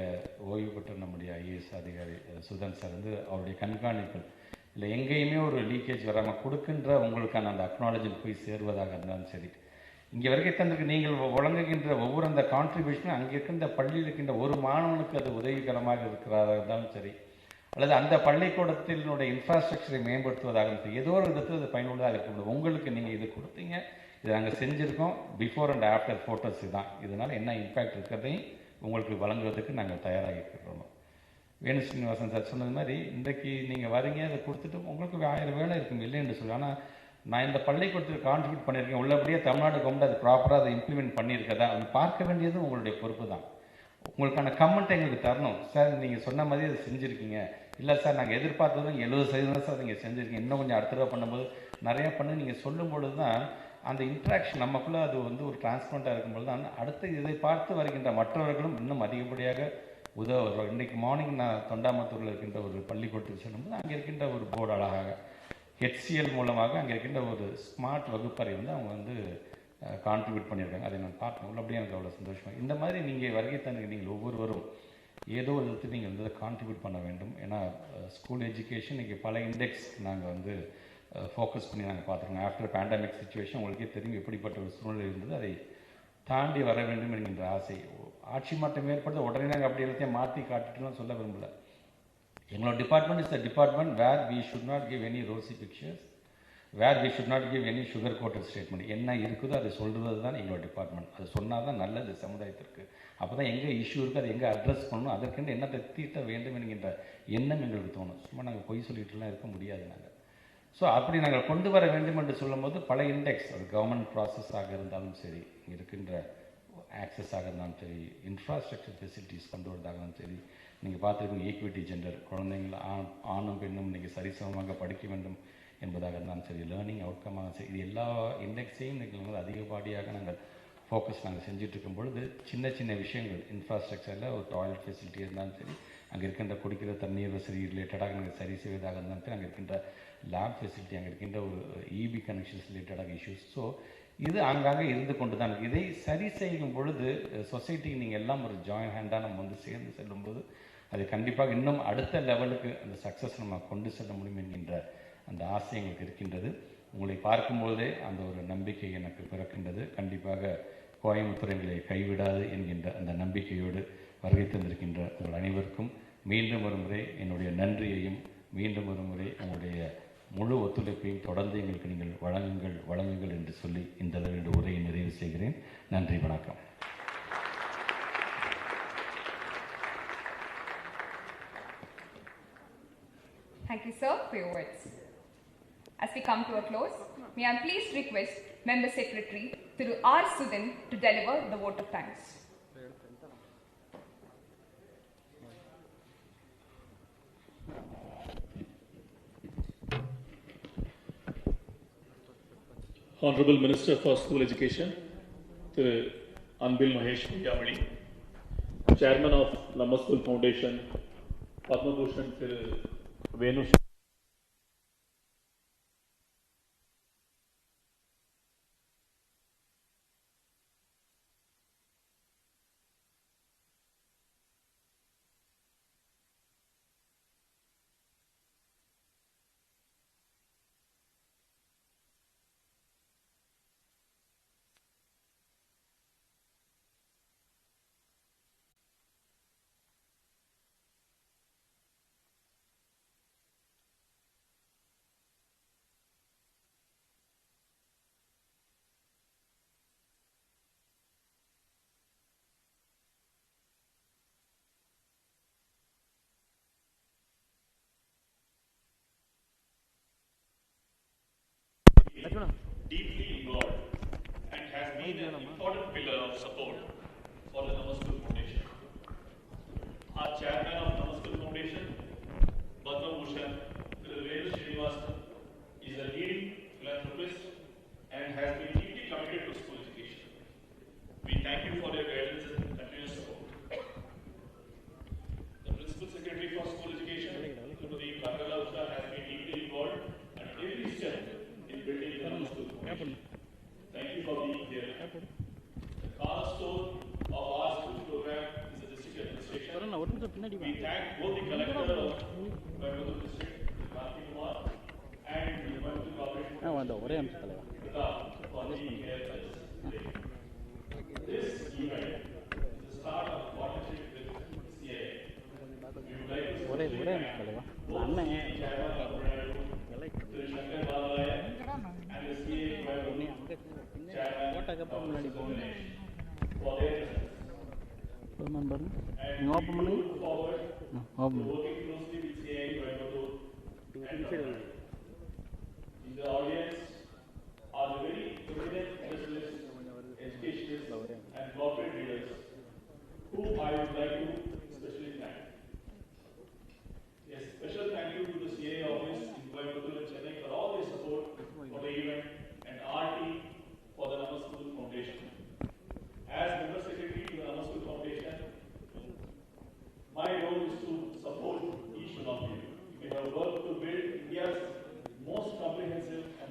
ஓய்வு பெற்ற நம்முடைய ஐஏஎஸ் அதிகாரி சுதன் சார் வந்து அவருடைய கண்காணிப்பில் இல்லை எங்கேயுமே ஒரு லீக்கேஜ் வராமல் கொடுக்கின்ற உங்களுக்கான அந்த அக்னாலஜில் போய் சேருவதாக இருந்தாலும் சரி, இங்கே வரைக்கும் தந்திருக்கு நீங்கள் வழங்குகின்ற ஒவ்வொரு அந்த கான்ட்ரிபியூஷனும் அங்கே இருக்கின்ற பள்ளியில் இருக்கின்ற ஒரு மாணவனுக்கு அது உதவிகரமாக இருக்கிறதாக இருந்தாலும் சரி, அல்லது அந்த பள்ளிக்கூடத்தினுடைய இன்ஃப்ராஸ்ட்ரக்சரை மேம்படுத்துவதாக இருந்தால் ஏதோ ஒரு விதத்தில் அது பயனுள்ளதாக இருக்க முடியும். உங்களுக்கு நீங்கள் இது கொடுத்தீங்க, இதை நாங்கள் செஞ்சுருக்கோம், பிஃபோர் அண்ட் ஆஃப்டர் ஃபோட்டோஸ் தான், இதனால் என்ன இம்பேக்ட் இருக்கிறதையும் உங்களுக்கு வழங்குவதற்கு நாங்கள் தயாராக இருக்கிறோம். வேணு ஸ்ரீனிவாசன் சார் சொன்னது மாதிரி இன்றைக்கு நீங்கள் வரீங்க, அதை கொடுத்துட்டு உங்களுக்கு 1000 வேலை இருக்கும் இல்லைன்னு சொல்லி. ஆனால் நான் இந்த பள்ளிக்கூடத்துக்கு கான்ட்ரிபியூட் பண்ணியிருக்கேன், உள்ளபடியே தமிழ்நாடு கவர்மெண்ட் அது ப்ராப்பராக அதை இம்ப்ளிமெண்ட் பண்ணியிருக்கதா அது பார்க்க வேண்டியது உங்களுடைய பொறுப்பு தான். உங்களுக்கான கமெண்ட்டை எங்களுக்கு தரணும். சார் நீங்கள் சொன்ன மாதிரி அதை செஞ்சுருக்கீங்க, இல்லை சார் நாங்கள் எதிர்பார்த்ததும் 70% சார் நீங்கள் செஞ்சுருக்கீங்க, இன்னும் கொஞ்சம் அடுத்த தடவை பண்ணும்போது நிறையா பண்ணி நீங்கள் சொல்லும் பொழுது தான் அந்த இன்ட்ராக்ஷன் நமக்குள்ளே அது வந்து ஒரு டிரான்ஸ்பரண்ட்டாக இருக்கும்போது தான் அடுத்து இதை பார்த்து வருகின்ற மற்றவர்களும் இன்னும் அதிகப்படியாக உதவ வருவார். இன்றைக்கு மார்னிங் நான் தொண்டாமத்தூரில் இருக்கின்ற ஒரு பள்ளிக்கூடத்துக்கு செல்லும்போது அங்கே இருக்கின்ற ஒரு போர்டு அழகாக HCL மூலமாக அங்கே இருக்கின்ற ஒரு ஸ்மார்ட் வகுப்பறை வந்து அவங்க வந்து கான்ட்ரிபியூட் பண்ணியிருக்காங்க. அதை நான் பார்க்கணும். உள்ளபடியே எனக்கு அவ்வளோ சந்தோஷமாக. இந்த மாதிரி நீங்கள் வருகை தந்து நீங்கள் ஒவ்வொருவரும் ஏதோ ஒரு விதத்தில் நீங்கள் வந்து கான்ட்ரிபியூட் பண்ண வேண்டும். ஏன்னா ஸ்கூல் எஜுகேஷன் இன்றைக்கி பல இண்டெக்ஸ் நாங்கள் வந்து ஃபோக்கஸ் பண்ணி நாங்கள் பார்த்துருக்கோம். ஆஃப்டர் பேண்டமிக் சுச்சுவேஷன் உங்களுக்கே தெரியும் எப்படிப்பட்ட ஒரு சூழ்நிலை இருந்தது. அதை தாண்டி வர வேண்டும் என்கின்ற ஆசை ஆட்சி மாற்றம் ஏற்படுத்த உடனே நாங்கள் அப்படி எல்லாத்தையும் மாற்றி காட்டிட்டுலாம் சொல்ல விரும்பலை. எங்களோட department is the department where we should not give any rosy pictures, where we should not give any sugar coated statement. என்ன இருக்குதோ அதை சொல்கிறது தான் எங்களோட டிபார்ட்மெண்ட். அது சொன்னால் தான் நல்லது சமுதாயத்திற்கு. அப்போ தான் எங்கே இஷ்யூ இருக்குது அதை எங்கே அட்ரஸ் பண்ணணும், அதற்கென்று என்னத்தை தீர்த்த வேண்டும் என்கின்ற எண்ணம் எங்களுக்கு தோணும். சும்மா நாங்கள் பொய் சொல்லிட்டுலாம் இருக்க முடியாது நாங்கள். ஸோ அப்படி நாங்கள் கொண்டு வர வேண்டும் என்று சொல்லும்போது பல இண்டெக்ஸ், அது கவர்மெண்ட் ப்ராசஸாக இருந்தாலும் சரி, இருக்கின்ற ஆக்சஸாக இருந்தாலும் சரி, இன்ஃப்ராஸ்ட்ரக்சர் ஃபெசிலிட்டிஸ் கொண்டு வரதாகவும் சரி, நீங்கள் பார்த்துருக்கீங்க ஈக்விட்டி ஜெண்டர், குழந்தைங்கள ஆணும் பெண்ணும் நீங்கள் சரிசமமாக படிக்க வேண்டும் என்பதாக இருந்தாலும் சரி, லேர்னிங் அவுட்கமாக சரி, இது எல்லா இண்டெக்ஸையும் நீங்கள் அதிகப்படியாக நாங்கள் ஃபோக்கஸ் நாங்கள் செஞ்சுட்ருக்கும் பொழுது சின்ன சின்ன விஷயங்கள் இன்ஃப்ராஸ்ட்ரக்சரில் ஒரு டாய்லெட் ஃபெசிலிட்டி இருந்தாலும் சரி, அங்கே இருக்கின்ற குடிக்கிற தண்ணீர் வசதி ரிலேட்டடாக நாங்கள் சரி செய்வதாக இருந்தாலும் சரி, அங்கே இருக்கின்ற லேப் ஃபெசிலிட்டி, அங்கே இருக்கின்ற ஒரு இபி கனெக்ஷன்ஸ் ரிலேட்டடாக இஷ்யூஸ். ஸோ இது ஆங்காங்கே இருந்து கொண்டு தான் இதை சரி செய்யும் பொழுது சொசைட்டிக்கு நீங்கள் எல்லாம் ஒரு ஜாயின் ஹேண்டாக நம்ம வந்து சேர்ந்து செல்லும்போது அது கண்டிப்பாக இன்னும் அடுத்த லெவலுக்கு அந்த சக்ஸஸ் நம்ம கொண்டு செல்ல முடியும் என்கின்ற அந்த ஆசை எங்களுக்கு இருக்கின்றது. உங்களை பார்க்கும்போதே அந்த ஒரு நம்பிக்கை எனக்கு பிறக்கின்றது. கண்டிப்பாக கோயம்புத்தூர் எங்களை கைவிடாது என்கின்ற அந்த நம்பிக்கையோடு வருகை தந்திருக்கின்ற உங்கள் அனைவருக்கும் மீண்டும் ஒரு முறை என்னுடைய நன்றியையும், மீண்டும் ஒரு முறை உங்களுடைய முழு ஒத்துழைப்பையும் தொடர்ந்து எங்களுக்கு நீங்கள் வழங்குங்கள் என்று சொல்லி இந்த அளவில் உரையை நிறைவு செய்கிறேன். நன்றி, வணக்கம். Thank you, sir, for your words. As we come to a close, may I please request Member Secretary Thiru R. Sudhan to deliver the vote of thanks. Honorable Minister for School Education, Thiru Anbil Mahesh, Chairman of Namma School Foundation, Padma Bhushan Thiru Venu. Deeply involved and has been an important pillar of support for the Namma School Foundation. Our chairman of Namma School Foundation, Padma Bhushan Venu Srinivasan, is a leading philanthropist and has been deeply committed to school education. We thank you for your guidance and continuous support. The Principal Secretary for School Education, Srimati Karala Usha, has been deeply involved at every step in building the Namma School Foundation. Thank you for being here. The cornerstone of our school program is the district administration. We thank both the collector of Kollywood district, Karthi Kumar, and the Kollywood Corporation for being here today. This event is the start of partnership with CA. We would like to chairman of Tamil Nadu and the CA chairman for their and we look forward to working closely with CA and in the audience are the very prominent specialists, educationists and corporate leaders who I would like to especially thank. A special thank you to the CA office in Kollywood and Chennai for all their support for the event and our team for the Namma School Foundation. As Member Secretary to the Namma School Foundation, my role is to support each one of you. We have worked to build India's most comprehensive and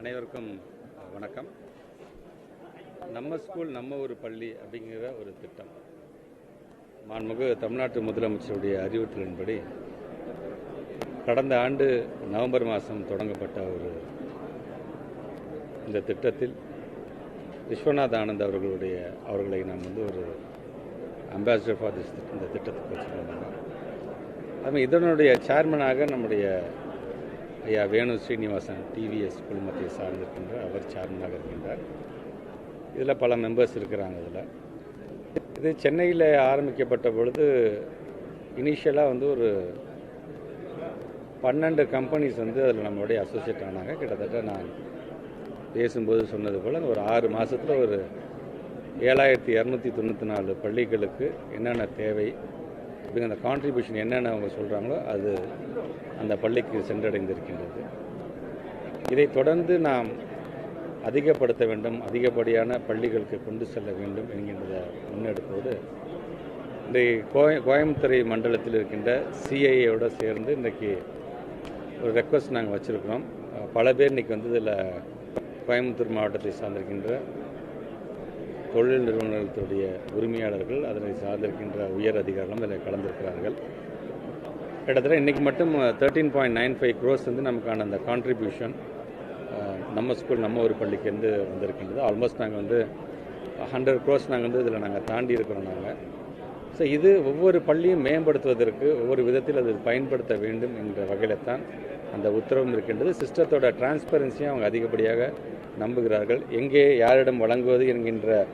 அனைவருக்கும் வணக்கம். நம்ம school நம்ம ஒரு பள்ளி அப்படிங்கிற ஒரு திட்டம் மாண்புமிகு தமிழ்நாட்டு முதலமைச்சருடைய அறிவுறுத்தலின்படி கடந்த ஆண்டு நவம்பர் மாதம் தொடங்கப்பட்ட இந்த திட்டத்தில் விஸ்வநாத் ஆனந்த் அவர்களை நாம் ஒரு அம்பாசிடர் ஃபார் இந்த திட்டத்துக்கு வச்சுருந்தாங்க. அதுமாதிரி இதனுடைய சேர்மனாக நம்முடைய ஐயா வேணு ஸ்ரீனிவாசன் டிவிஎஸ் குழுமத்தை சார்ந்திருக்கின்ற அவர் சேர்மனாக இருக்கின்றார். இதில் பல மெம்பர்ஸ் இருக்கிறாங்க. இது சென்னையில் ஆரம்பிக்கப்பட்ட பொழுது இனிஷியலாக ஒரு 12 கம்பெனிஸ் அதில் நம்மளுடைய அசோசியேட் ஆனாங்க. கிட்டத்தட்ட நான் பேசும்போது சொன்னது போல் ஒரு 6 மாதத்தில் 7294 பள்ளிகளுக்கு என்னென்ன தேவை அப்படிங்கிற அந்த கான்ட்ரிபியூஷன் என்னென்ன அவங்க சொல்கிறாங்களோ அது அந்த பள்ளிக்கு சென்றடைந்திருக்கின்றது. இதை தொடர்ந்து நாம் அதிகப்படுத்த வேண்டும், அதிகப்படியான பள்ளிகளுக்கு கொண்டு செல்ல வேண்டும் என்கின்ற முன்னெடுப்போடு இன்றைக்கு கோயம்புத்தூர் மண்டலத்தில் இருக்கின்ற சிஐஏயோடு சேர்ந்து இன்றைக்கி ஒரு ரெக்வஸ்ட் நாங்கள் வச்சுருக்கிறோம். பல பேர் இன்றைக்கி இதில் கோயம்புத்தூர் மாவட்டத்தை சார்ந்திருக்கின்ற தொழில் நிறுவனங்களுடைய உரிமையாளர்கள், அதனை சார்ந்திருக்கின்ற உயர் அதிகாரிகளும் இதில் கலந்திருக்கிறார்கள். கிட்டத்தட்ட இன்றைக்கி மட்டும் 13.95 crores நமக்கான அந்த கான்ட்ரிபியூஷன் நம்ம ஸ்கூல் நம்ம ஒரு பள்ளிக்கு வந்திருக்கின்றது. ஆல்மோஸ்ட் நாங்கள் வந்து 100 crores நாங்கள் வந்து இதில் நாங்கள் தாண்டி இருக்கிறோம் நாங்கள். ஸோ இது ஒவ்வொரு பள்ளியும் மேம்படுத்துவதற்கு ஒவ்வொரு விதத்தில் அது பயன்படுத்த வேண்டும் என்ற வகையில் தான் அந்த உத்தரவும் இருக்கின்றது. சிஸ்டத்தோட டிரான்ஸ்பரன்சியும் அவங்க அதிகப்படியாக நம்புகிறார்கள். எங்கே யாரிடம் வழங்குவது என்கின்ற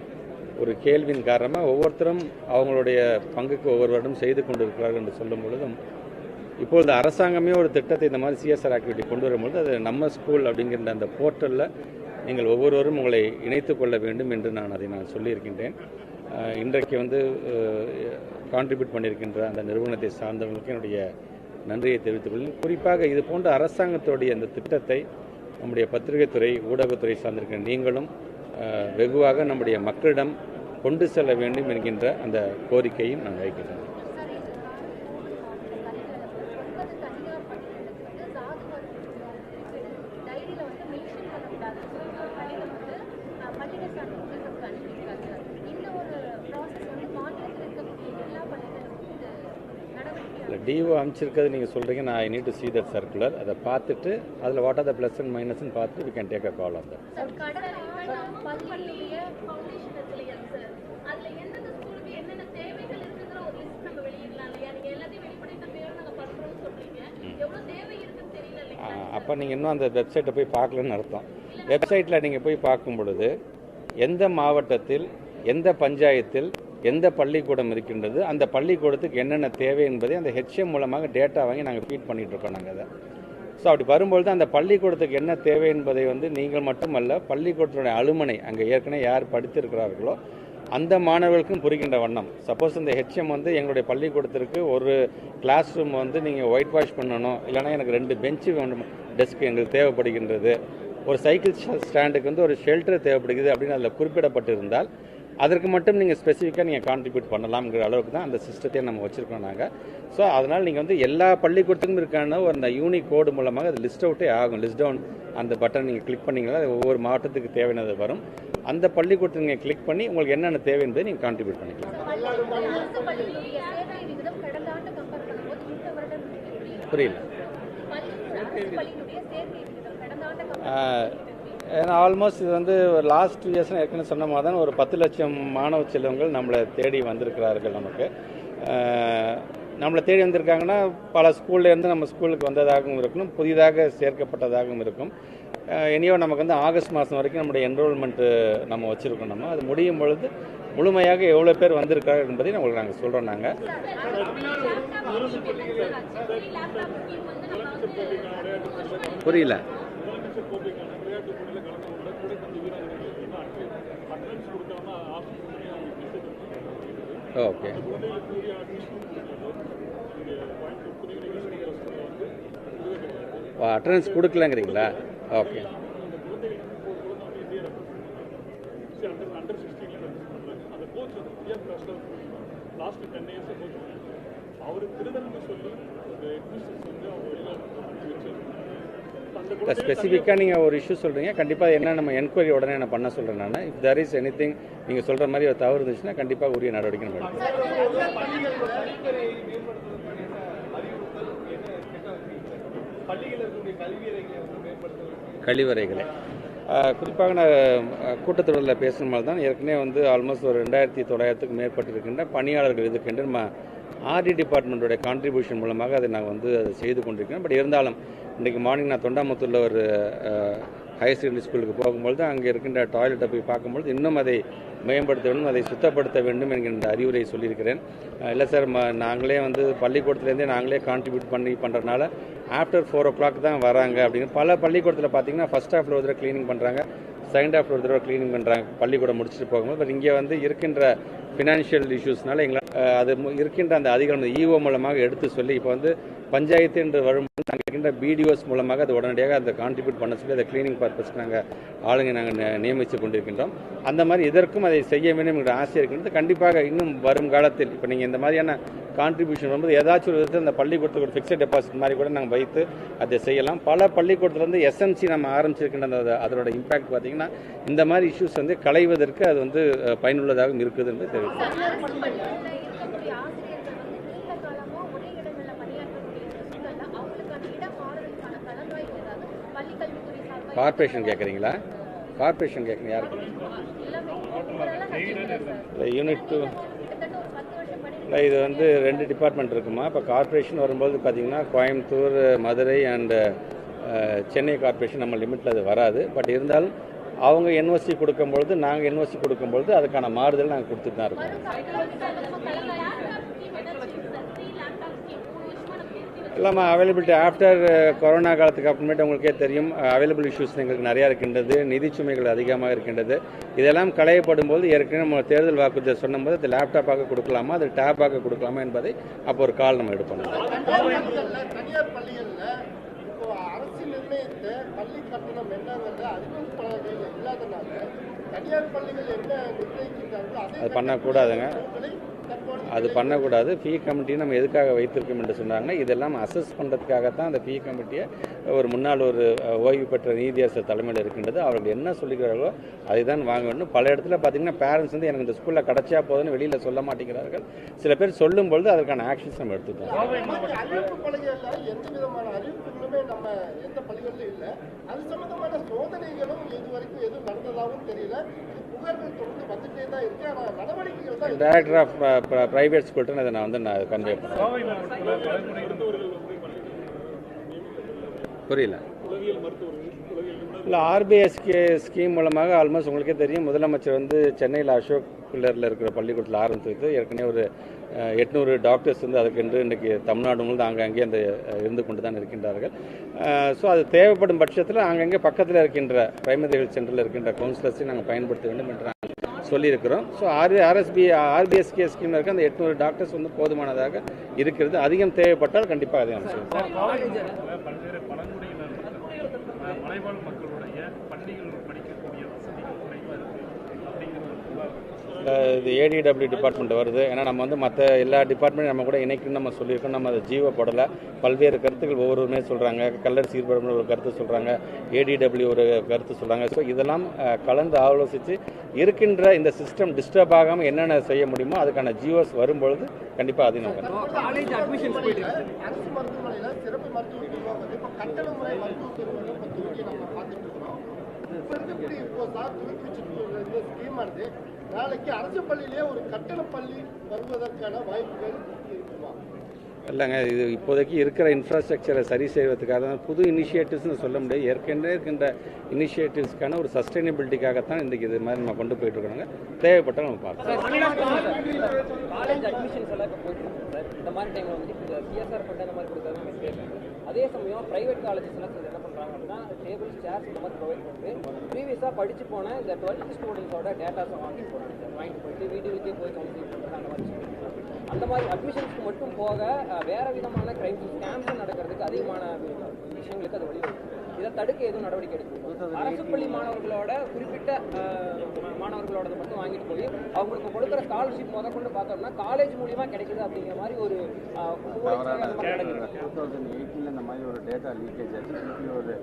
ஒரு கேள்வியின் காரணமாக ஒவ்வொருத்தரும் அவங்களுடைய பங்குக்கு ஒவ்வொரு வருடம் செய்து கொண்டிருக்கிறார்கள் என்று சொல்லும் பொழுதும் இப்பொழுது அரசாங்கமே ஒரு திட்டத்தை இந்த மாதிரி சிஎஸ்ஆர் ஆக்டிவிட்டி கொண்டு வரும்பொழுது அது நம்ம ஸ்கூல் அப்படிங்கிற அந்த போர்ட்டலில் நீங்கள் ஒவ்வொருவரும் உங்களை இணைத்துக் கொள்ள வேண்டும் என்று நான் சொல்லியிருக்கின்றேன். இன்றைக்கு வந்து கான்ட்ரிபியூட் பண்ணியிருக்கின்ற அந்த நிறுவனத்தை சார்ந்தவர்களுக்கு என்னுடைய நன்றியை தெரிவித்துக் கொள்கிறேன். குறிப்பாக இது போன்ற அரசாங்கத்துடைய அந்த திட்டத்தை நம்முடைய பத்திரிகைத்துறை ஊடகத்துறை சார்ந்திருக்கிற நீங்களும் வெகுவாக நம்முடைய மக்களிடம் கொண்டு செல்ல வேண்டும் என்கின்ற அந்த கோரிக்கையும் நான் வைக்கிறேன். டிஓ அமைச்சிருக்கிறது நீங்கள் சொல்கிறீங்க. நான் I need to see that circular. அதை பார்த்துட்டு அதில் what are the plus and மைனஸ்ன்னு பார்த்துட்டு we can take a call on that. அப்போ நீங்கள் இன்னும் அந்த வெப்சைட்டை போய் பார்க்கலன்னு அர்த்தம். வெப்சைட்டில் நீங்கள் போய் பார்க்கும் பொழுது எந்த மாவட்டத்தில் எந்த பஞ்சாயத்தில் எந்த பள்ளிக்கூடம் இருக்கின்றது, அந்த பள்ளிக்கூடத்துக்கு என்னென்ன தேவை என்பதை அந்த ஹெச்எம் மூலமாக டேட்டா வாங்கி நாங்கள் ஃபீட் பண்ணிகிட்ருக்கோம் நாங்கள் அதை. ஸோ அப்படி வரும்பொழுது அந்த பள்ளிக்கூடத்துக்கு என்ன தேவை என்பதை வந்து நீங்கள் மட்டுமல்ல, பள்ளிக்கூடத்தினுடைய அலுமனை அங்கே ஏற்கனவே யார் படித்திருக்கிறார்களோ அந்த மாணவர்களுக்கும் புரிகின்ற வண்ணம். சப்போஸ் இந்த ஹெச்எம் வந்து எங்களுடைய பள்ளிக்கூடத்திற்கு ஒரு கிளாஸ் ரூம் வந்து நீங்கள் ஒயிட் வாஷ் பண்ணணும், இல்லைனா எனக்கு 2 பெஞ்சு வேணும், டெஸ்க் எங்களுக்கு தேவைப்படுகின்றது, ஒரு சைக்கிள் ஸ்டாண்டுக்கு வந்து ஒரு ஷெல்டர் தேவைப்படுகிறது அப்படின்னு அதில் குறிப்பிடப்பட்டிருந்தால் அதற்கு மட்டும் நீங்கள் ஸ்பெசிஃபிக்காக நீங்கள் கான்ட்ரிபியூட் பண்ணலாம்ங்கிற அளவுக்கு தான் அந்த சிஸ்டத்தையே நம்ம வச்சுருக்கோம் நாங்கள். ஸோ அதனால் நீங்கள் வந்து எல்லா பள்ளிக்கூடத்துக்கும் இருக்கான ஒரு அந்த யூனிக் கோடு மூலமாக அது லிஸ்ட் அவுட்டே ஆகும். லிஸ்ட் டவுன் அந்த பட்டன் நீங்கள் கிளிக் பண்ணிங்கன்னா அது ஒவ்வொரு மாவட்டத்துக்கு தேவையானது வரும். அந்த பள்ளிக்கூடத்தை நீங்கள் கிளிக் பண்ணி உங்களுக்கு என்னென்ன தேவை என்பதை நீங்கள் கான்ட்ரிபியூட் பண்ணிக்கலாம். புரியல. ஏன்னா ஆல்மோஸ்ட் இது வந்து லாஸ்ட் 2 இயர்ஸ்னால் ஏற்கனவே சொன்ன மாதிரி தான் ஒரு 10 லட்சம் மாணவ செல்வங்கள் நம்மளை தேடி வந்திருக்கிறார்கள். நம்மளை தேடி வந்திருக்காங்கன்னா பல ஸ்கூல்லேருந்து நம்ம ஸ்கூலுக்கு வந்ததாகவும் இருக்கணும், புதிதாக சேர்க்கப்பட்டதாகவும் இருக்கும். இனியோ நமக்கு வந்து ஆகஸ்ட் மாதம் வரைக்கும் நம்முடைய என்ரோல்மெண்ட்டு நம்ம வச்சுருக்கோம். நம்ம அது முடியும் பொழுது முழுமையாக எவ்வளோ பேர் வந்திருக்காங்க என்பதை உங்களுக்கு நாங்கள் சொல்கிறோம். நாங்கள் புரியல. ஓகே. அட்டண்டன்ஸ் கொடுக்கலங்கிறீங்களா? ஓகே. ஸ்பெசிஃபிக்காக நீங்கள் ஒரு இஷ்யூ சொல்கிறீங்க, கண்டிப்பாக என்ன நம்ம என்கொயரி உடனே நான் பண்ண சொல்கிறேன். நான் இஃப் தேர் இஸ் எனிதிங் நீங்கள் சொல்கிற மாதிரி ஒரு தவறு இருந்துச்சுன்னா கண்டிப்பாக உரிய நடவடிக்கை எடுக்கணும். கழிவறைகளை குறிப்பாக நான் கூட்டத்தொடரில் பேசும்போது தான் ஏற்கனவே வந்து ஆல்மோஸ்ட் ஒரு 2900க்கும் மேற்பட்டிருக்கின்ற பணியாளர்கள் இருக்கின்ற நம்ம ஆர்டி டிபார்ட்மெண்ட்டோடைய கான்ட்ரிபியூஷன் மூலமாக அதை நாங்கள் வந்து அதை செய்து கொண்டிருக்கிறோம். பட் இருந்தாலும் இன்றைக்கி மார்னிங் நான் தொண்டாமுத்தூரில் ஒரு ஹையர் செகண்டரி ஸ்கூலுக்கு போகும்பொழுது அங்கே இருக்கின்ற டாய்லெட்டை போய் பார்க்கும்பொழுது இன்னும் அதை மேம்படுத்த வேண்டும், அதை சுத்தப்படுத்த வேண்டும் என்கின்ற அறிவுரை சொல்லியிருக்கிறேன். இல்லை சார், நாங்களே வந்து பள்ளிக்கூடத்துலேருந்தே நாங்களே கான்ட்ரிபியூட் பண்ணுறதுனால ஆஃப்டர் 4 o'clock தான் வராங்க அப்படின்னு. பல பள்ளிக்கூடத்தில் பார்த்தீங்கன்னா ஃபஸ்ட் ஹாஃபில் ஒரு தடவை க்ளீனிங் பண்ணுறாங்க, செகண்ட் ஹாஃபில் ஒரு தடவை க்ளீனிங் பண்ணுறாங்க பள்ளிக்கூடம் முடிச்சுட்டு போகும்போது. பட் இங்கே வந்து இருக்கின்ற ஃபினான்ஷியல் இஷ்யூஸ்னால எங்களால் அது இருக்கின்ற அந்த அதிகாரம் இஓ மூலமாக எடுத்து சொல்லி இப்போ வந்து பஞ்சாயத்து என்று வரும்போது அங்கே இருக்கின்ற பிடிஓஸ் மூலமாக அது உடனடியாக அதை கான்ட்ரிபியூட் பண்ண சொல்லி அதை க்ளீனிங் பர்பஸ்க்கு நாங்கள் ஆளுங்க நாங்கள் நியமித்து கொண்டிருக்கின்றோம். அந்த மாதிரி இதற்கும் அதை செய்ய வேண்டும் என்கிற ஆசை இருக்கின்றது. கண்டிப்பாக இன்னும் வரும் காலத்தில் இப்போ நீங்கள் இந்த மாதிரியான கான்ட்ரிபியூஷன் வரும்போது ஏதாச்சும் ஒரு விதத்தில் அந்த பள்ளிக்கூடத்துக்கு ஒரு ஃபிக்ஸட் டெபாசிட் மாதிரி கூட நாங்கள் வைத்து அதை செய்யலாம். பல பள்ளிக்கூடத்துலேருந்து எஸ்எம்சி நம்ம ஆரம்பிச்சிருக்கின்ற அதோட இம்பாக்ட் பார்த்தீங்கன்னா இந்த மாதிரி இஷ்யூஸ் வந்து களைவதற்கு அது வந்து பயனுள்ளதாக இருக்குது என்று தெரிவிக்கிறேன். கார்ப்பரேஷன் கேட்குறீங்களா? கார்ப்பரேஷன் கேட்குறீங்க யாருக்கு? யூனிட் 2 இல்லை, இது வந்து 2 டிபார்ட்மெண்ட் இருக்குமா. இப்போ கார்ப்பரேஷன் வரும்போது பார்த்தீங்கன்னா கோயம்புத்தூர், மதுரை அண்டு சென்னை கார்ப்பரேஷன் நம்ம லிமிட்டில் அது வராது. பட் இருந்தாலும் அவங்க யூனிவர்சிட்டி கொடுக்கும்பொழுது, நாங்கள் யூனிவர்சிட்டி கொடுக்கும்பொழுது அதுக்கான மாறுதல் நாங்கள் கொடுத்துட்டு தான் இருக்கோம். இல்லாமல் அவைலபிலிட்டி ஆஃப்டர் கொரோனா காலத்துக்கு அப்புறமேட்டு உங்களுக்கே தெரியும், அவைலபிள் இஷ்யூஸ் எங்களுக்கு நிறையா இருக்கின்றது, நிதி சுமைகள் அதிகமாக இருக்கின்றது. இதெல்லாம் களையப்படும் போது ஏற்கனவே நம்ம தேர்தல் வாக்குறுதி சொன்னும்போது அது லேப்டாப்பாக கொடுக்கலாமா, அது டேப்பாக கொடுக்கலாமா என்பதை அப்போ ஒரு கால் நம்ம எடுப்போம். தனியார் பள்ளிகளில் இப்போ அரசு நிர்ணயித்த பள்ளி கட்டணம் என்னங்கிறத அறிவிப்பு இல்லாதனால தனியார் பள்ளிகள் என்ன நிர்ணயிக்கின்றார்களோ அது பண்ணக்கூடாதுங்க. அது பண்ணக்கூடாது. ஃபீ கமிட்டி நம்ம எதுக்காக வைத்திருக்கோம் என்று சொன்னாங்கன்னா, இதெல்லாம் அசஸ் பண்ணுறதுக்காகத்தான் அந்த ஃபீ கமிட்டியை ஒரு முன்னாள் ஒரு ஓய்வு பெற்ற நீதியரசர் தலைமையில் இருக்கின்றது. அவர்கள் என்ன சொல்லுகிறார்களோ அதை தான் வாங்க வேண்டும். பல இடத்துல பார்த்தீங்கன்னா பேரண்ட்ஸ் வந்து எனக்கு இந்த ஸ்கூலில் கிடைச்சா போதுன்னு வெளியில் சொல்ல மாட்டேங்கிறார்கள். சில பேர் சொல்லும் பொழுது அதற்கான ஆக்ஷன்ஸ் நம்ம எடுத்துக்கோம். அறிவிப்பு பள்ளிகளில் எந்த விதமான அறிவிப்புகளுமே நம்ம எந்த பள்ளிகளிலும் இல்லை. அது சம்பந்தமான சோதனைகளும் இது வரைக்கும் எதுவும் நடந்ததாகவும் தெரியல. புகார்கள் தொடர்ந்து வந்துட்டே தான் இருக்கு. ஆனால் நடவடிக்கைகள் தான் டைரக்டர் ஆஃப் பிரைவேட் ஸ்கூல்ட்டு அதை நான் வந்து கன்வே பண்ணேன். புரியல. இல்லை, ஆர்பிஎஸ்கே ஸ்கீம் மூலமாக ஆல்மோஸ்ட் உங்களுக்கே தெரியும், முதலமைச்சர் வந்து சென்னையில் அசோக் பில்லரில் இருக்கிற பள்ளிக்கூடத்தில் ஆரம்பித்து ஏற்கனவே ஒரு 800 டாக்டர்ஸ் வந்து அதுக்கென்று இன்றைக்கி தமிழ்நாடு முழுவதும் அங்கங்கே அந்த இருந்து கொண்டு தான் இருக்கின்றார்கள். ஸோ அது தேவைப்படும் பட்சத்தில் அங்கங்கே பக்கத்தில் இருக்கின்ற பிரைமரி ஹெல்த் சென்டரில் இருக்கின்ற கவுன்சிலர்ஸையும் நாங்கள் பயன்படுத்த வேண்டும் என்று சொல்லியிருக்கிறோம். ஸோ ஆர்பிஎஸ்கே ஸ்கீம் இருக்க அந்த 800 டாக்டர்ஸ் வந்து போதுமானதாக இருக்கிறது. அதிகம் தேவைப்பட்டால் கண்டிப்பாக அதை அமைச்சோம். மலைவாழ் மக்களுடைய பள்ளிகள் படிக்கக்கூடிய வசதிகள் குறைவாக இருக்குது அப்படிங்கிற இது ஏடிடபிள்யூ டிபார்ட்மெண்ட் வருது. ஏன்னா நம்ம வந்து மற்ற எல்லா டிபார்ட்மெண்ட்டும் நம்ம கூட இணைக்கணும்னு நம்ம சொல்லியிருக்கோம். நம்ம அதை ஜீவோ போடலை. பல்வேறு கருத்துக்கள் ஒவ்வொருவருமே சொல்கிறாங்க. கல்லர் சீர்படும் ஒரு கருத்து சொல்கிறாங்க, ஏடிடபிள்யூ ஒரு கருத்து சொல்கிறாங்க. ஸோ இதெல்லாம் கலந்து ஆலோசித்து இருக்கின்ற இந்த சிஸ்டம் டிஸ்டர்ப் ஆகாமல் என்னென்ன செய்ய முடியுமோ அதுக்கான ஜியோஸ் வரும்பொழுது கண்டிப்பாக அதையும் நம்ம அரசு மருத்துவமனையில் சிறப்பு மருத்துவ பிரிவாக வந்து இப்போ கட்டண முறை மருத்துவ பிரிவுகளை இப்போ துவக்கி நம்ம பார்த்துட்டு இருக்கிறோம். இப்போ இருக்கக்கூடிய இப்போ சார் துவக்கி வச்சுட்டு இந்த ஸ்கீமானது நாளைக்கு அரசு பள்ளியிலே ஒரு கட்டண பள்ளி வருவதற்கான வாய்ப்புகள் இருக்குமா? இல்லைங்க, இது இப்போதைக்கு இருக்கிற இன்ஃப்ராஸ்ட்ரக்சரை சரி செய்வதற்காக தான் புது இனிஷியேட்டிவ்ஸ்னு சொல்ல முடியாது. ஏற்கனவே இருக்கின்ற இனிஷியேட்டிவ்ஸ்க்கான ஒரு சஸ்டைனபிலிட்டிக்காகத்தான் இன்றைக்கி இது மாதிரி நம்ம கொண்டு போயிட்டு இருக்கிறோங்க. தேவைப்பட்டால் நம்ம பார்க்கலாம். காலேஜ் அட்மிஷன்ஸ் எல்லாம் இப்போ போயிட்டு இருக்கு சார். இந்த மாதிரி டைமில் வந்து இப்போ பிஎஸ்ஆர் பண்ண இந்த மாதிரி கொடுக்குறது கேட்குறேன். அதே சமயம் ப்ரைவேட் காலேஜஸ் எல்லாம் என்ன பண்ணுறாங்க அப்படின்னா டேபிள்ஸ் சேர்ஸ் இந்த மாதிரி ப்ரொவைட் பண்ணிட்டு ப்ரீவியஸாக படித்து போன இந்த 12th ஸ்டூடெண்ட்ஸோட டேட்டாஸை வாங்கிட்டு போகிறாங்க சார். வாங்கிட்டு போயிட்டு வீட்டுக்கே போய் கவுன்சிலிங் பண்ணுறது அந்த மாதிரி அந்த மாதிரி அட்மிஷன்ஸ்க்கு மட்டும் போக வேறு விதமான கிரைம்ஸ் ஸ்கேம்ஸ் நடக்கிறதுக்கு அதிகமான விஷயங்களுக்கு அது வழிவகுக்கும். இதை தடுக்க எதுவும் நடவடிக்கை எடுக்கணும். அரசு பள்ளி மாணவர்களோட குறிப்பிட்ட மாணவர்களோட மட்டும் வாங்கிட்டு போய் அவங்களுக்கு கொடுக்குற ஸ்காலர்ஷிப் முதற்கொண்டு பார்த்தோம்னா காலேஜ் மூலியமாக கிடைக்குது அப்படிங்கிற மாதிரி ஒரு 2018 இந்த மாதிரி ஒரு டேட்டா லீக்கேஜ் ஆச்சு. ஒரு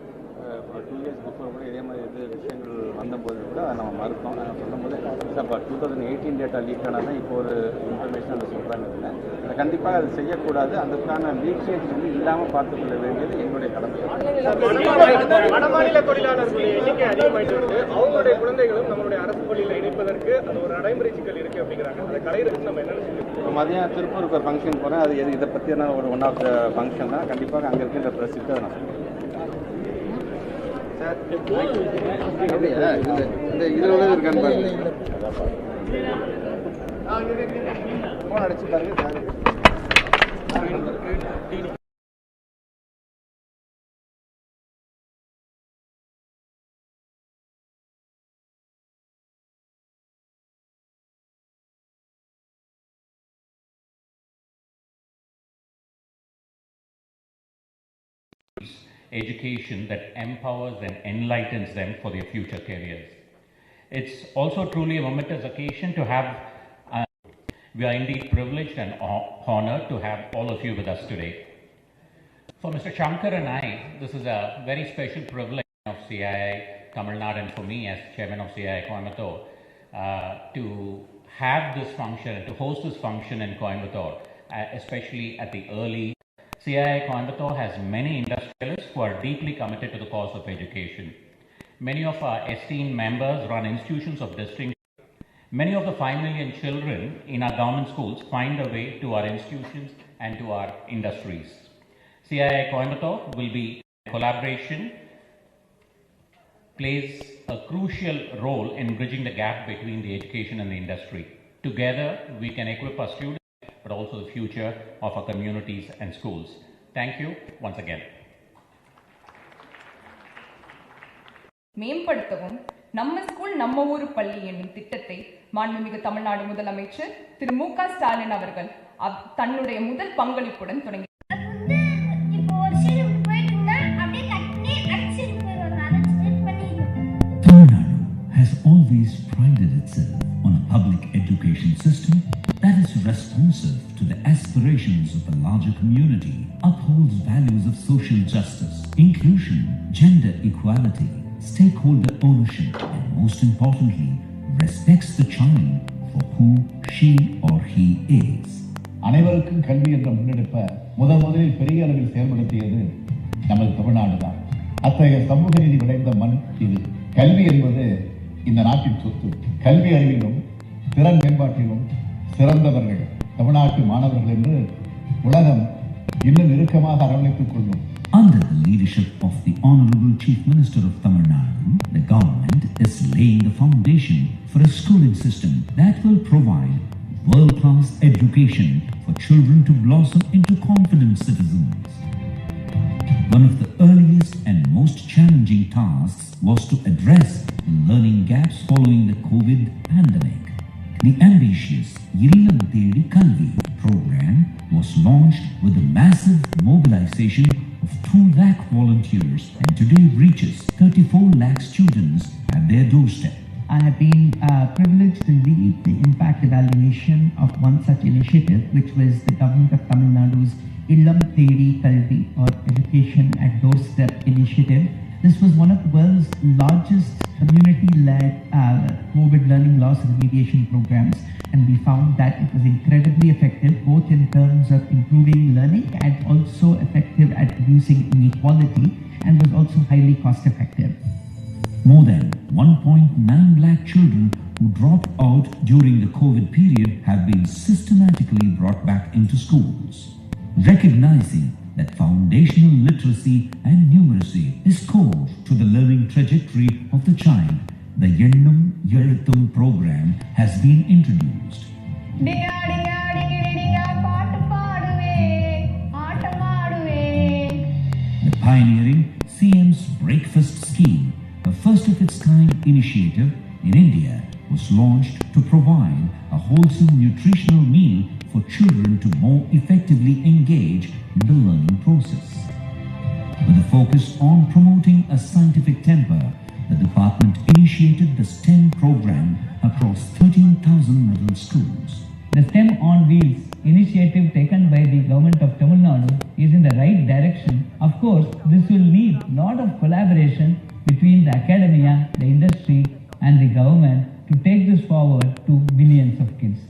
2 years பிஃபோர் கூட இதே மாதிரி இது விஷயங்கள் வந்தபோது கூட அதை நம்ம மறுத்தோம். நாங்கள் சொல்லும்போது இப்போ 2018 டேட்டா லீக் ஆனால் தான் இப்போ ஒரு இன்ஃபர்மேஷன் அதை சொல்கிறாங்க. இல்லை, அதை கண்டிப்பாக அது செய்யக்கூடாது. அதுக்கான லீக்கேஜ் வந்து இல்லாமல் பார்த்துக்கொள்ள வேண்டியது எங்களுடைய கடமை. வடமாநில தொழிலாளர்களுடைய எண்ணிக்கை அதிகமாயிட்டு வருது. அவங்களுடைய குழந்தைகளும் நம்மளுடைய அரசு பள்ளியில் இணைப்பதற்கு அது ஒரு நடைமுறை சிக்கல் இருக்குது அப்படிங்கிறாங்க. அதை கலையிறதுக்கு நம்ம என்ன செய்யணும்? மதியம் திருப்பூருக்கு ஒரு ஃபங்க்ஷன் போகிறேன். அது இதை பற்றியான ஒரு ஒன் ஆஃப் த ஃபங்க்ஷன் தான். கண்டிப்பாக அங்கே இருக்கின்ற பிரசித்தை நான் சொல்லுவேன். இந்த இதில் உள்ளது இருக்கான்னு பாருங்க. ஃபோன் அடிச்சு பாருங்க sir. Education that empowers and enlightens them for their future careers. It's also truly a momentous occasion to have, we are indeed privileged and honored to have all of you with us today. For Mr. Shankar and I, this is a very special privilege of CII Tamil Nadu and for me as chairman of CII Coimbatore to have this function and to host this function in Coimbatore, especially at the early. CII Coimbatore has many industrialists who are deeply committed to the cause of education. Many of our esteemed members run institutions of distinction. Many of the 5 million children in our government schools find a way to our institutions and to our industries. CII Coimbatore will be collaboration plays a crucial role in bridging the gap between the education and the industry. Together, we can equip our students, but also the future of our communities and schools. Thank you once again. மேம்படுத்தவும் நம்ம school நம்ம ஊரு பள்ளி என்னும் திட்டத்தை மாண்புமிகு தமிழ்நாடு முதலமைச்சர் திரு மு க ஸ்டாலின் அவர்கள் தன்னுடைய முதல் பங்களிப்புடன் தொடங்கி Tamil Nadu has always prided itself on a public education system that is responsive to the aspirations of the larger community, upholds values of social justice, inclusion, gender equality, stakeholder ownership, and most importantly, respects the child for who she or he is. அனைவருக்கும் கல்வி என்ற முன்னெடுப்பை முதலில் பெரிய அளவில் செயல்படுத்தியது நமது தமிழ்நாடு தான். அத்தகைய சமூக நீதி விளைந்த மண் இது. கல்வி என்பது இந்த நாட்டின் சொத்து. கல்வி அறிவிலும் திறன் மேம்பாட்டிலும் சிறந்தவர்கள் தமிழ்நாட்டு மாணவர்கள் என்று உலகம் இன்னும் நெருக்கமாக அரவணைத்துக் கொள்ளும். Under the leadership of the Honorable Chief Minister of Tamil Nadu, the government is laying the foundation for a schooling system that will provide world-class education for children to blossom into confident citizens. One of the earliest and most challenging tasks was to address learning gaps following the COVID pandemic. The ambitious Illam Thedi Kalvi program was launched with a massive mobilization of 2 lakh volunteers and today reaches 34 lakh students at their doorstep. I have been privileged to lead the impact evaluation of one such initiative, which was the Government of Tamil Nadu's Illam Thedi Kalvi, or Education at Doorstep initiative. This was one of the world's largest community-led COVID learning loss remediation programs, and we found that it was incredibly effective both in terms of improving learning and also effective at reducing inequality, and was also highly cost-effective. More than 1.9 lakh children who dropped out during the COVID period have been systematically brought back into schools. Recognizing that foundational literacy and numeracy is core to the learning trajectory of the child, the Yennum Yelthum program has been introduced. The pioneering CM's Breakfast Scheme, a first-of-its-kind initiative in India, was launched to provide a wholesome nutritional meal for children to more effectively engage in the learning process. With a focus on promoting a scientific temper, the department initiated the STEM program across 13,000 middle schools. The STEM on Wheels initiative taken by the Government of Tamil Nadu is in the right direction. Of course, this will need a lot of collaboration between the academia, the industry, and the government to take this forward to millions of kids.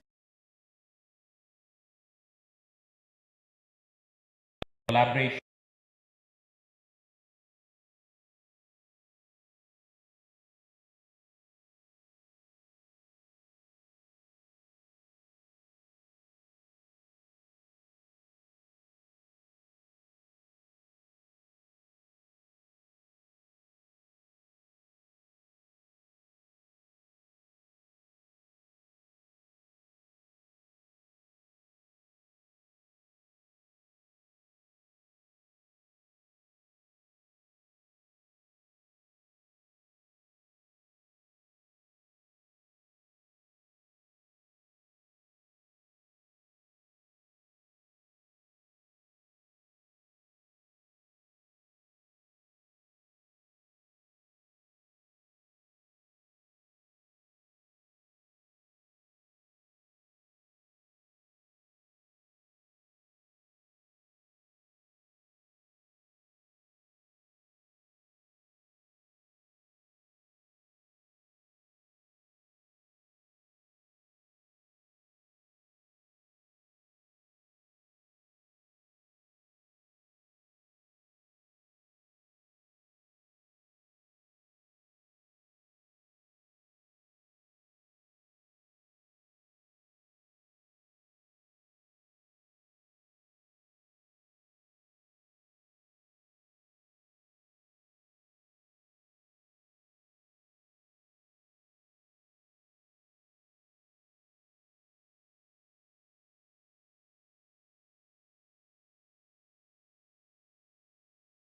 Collaboration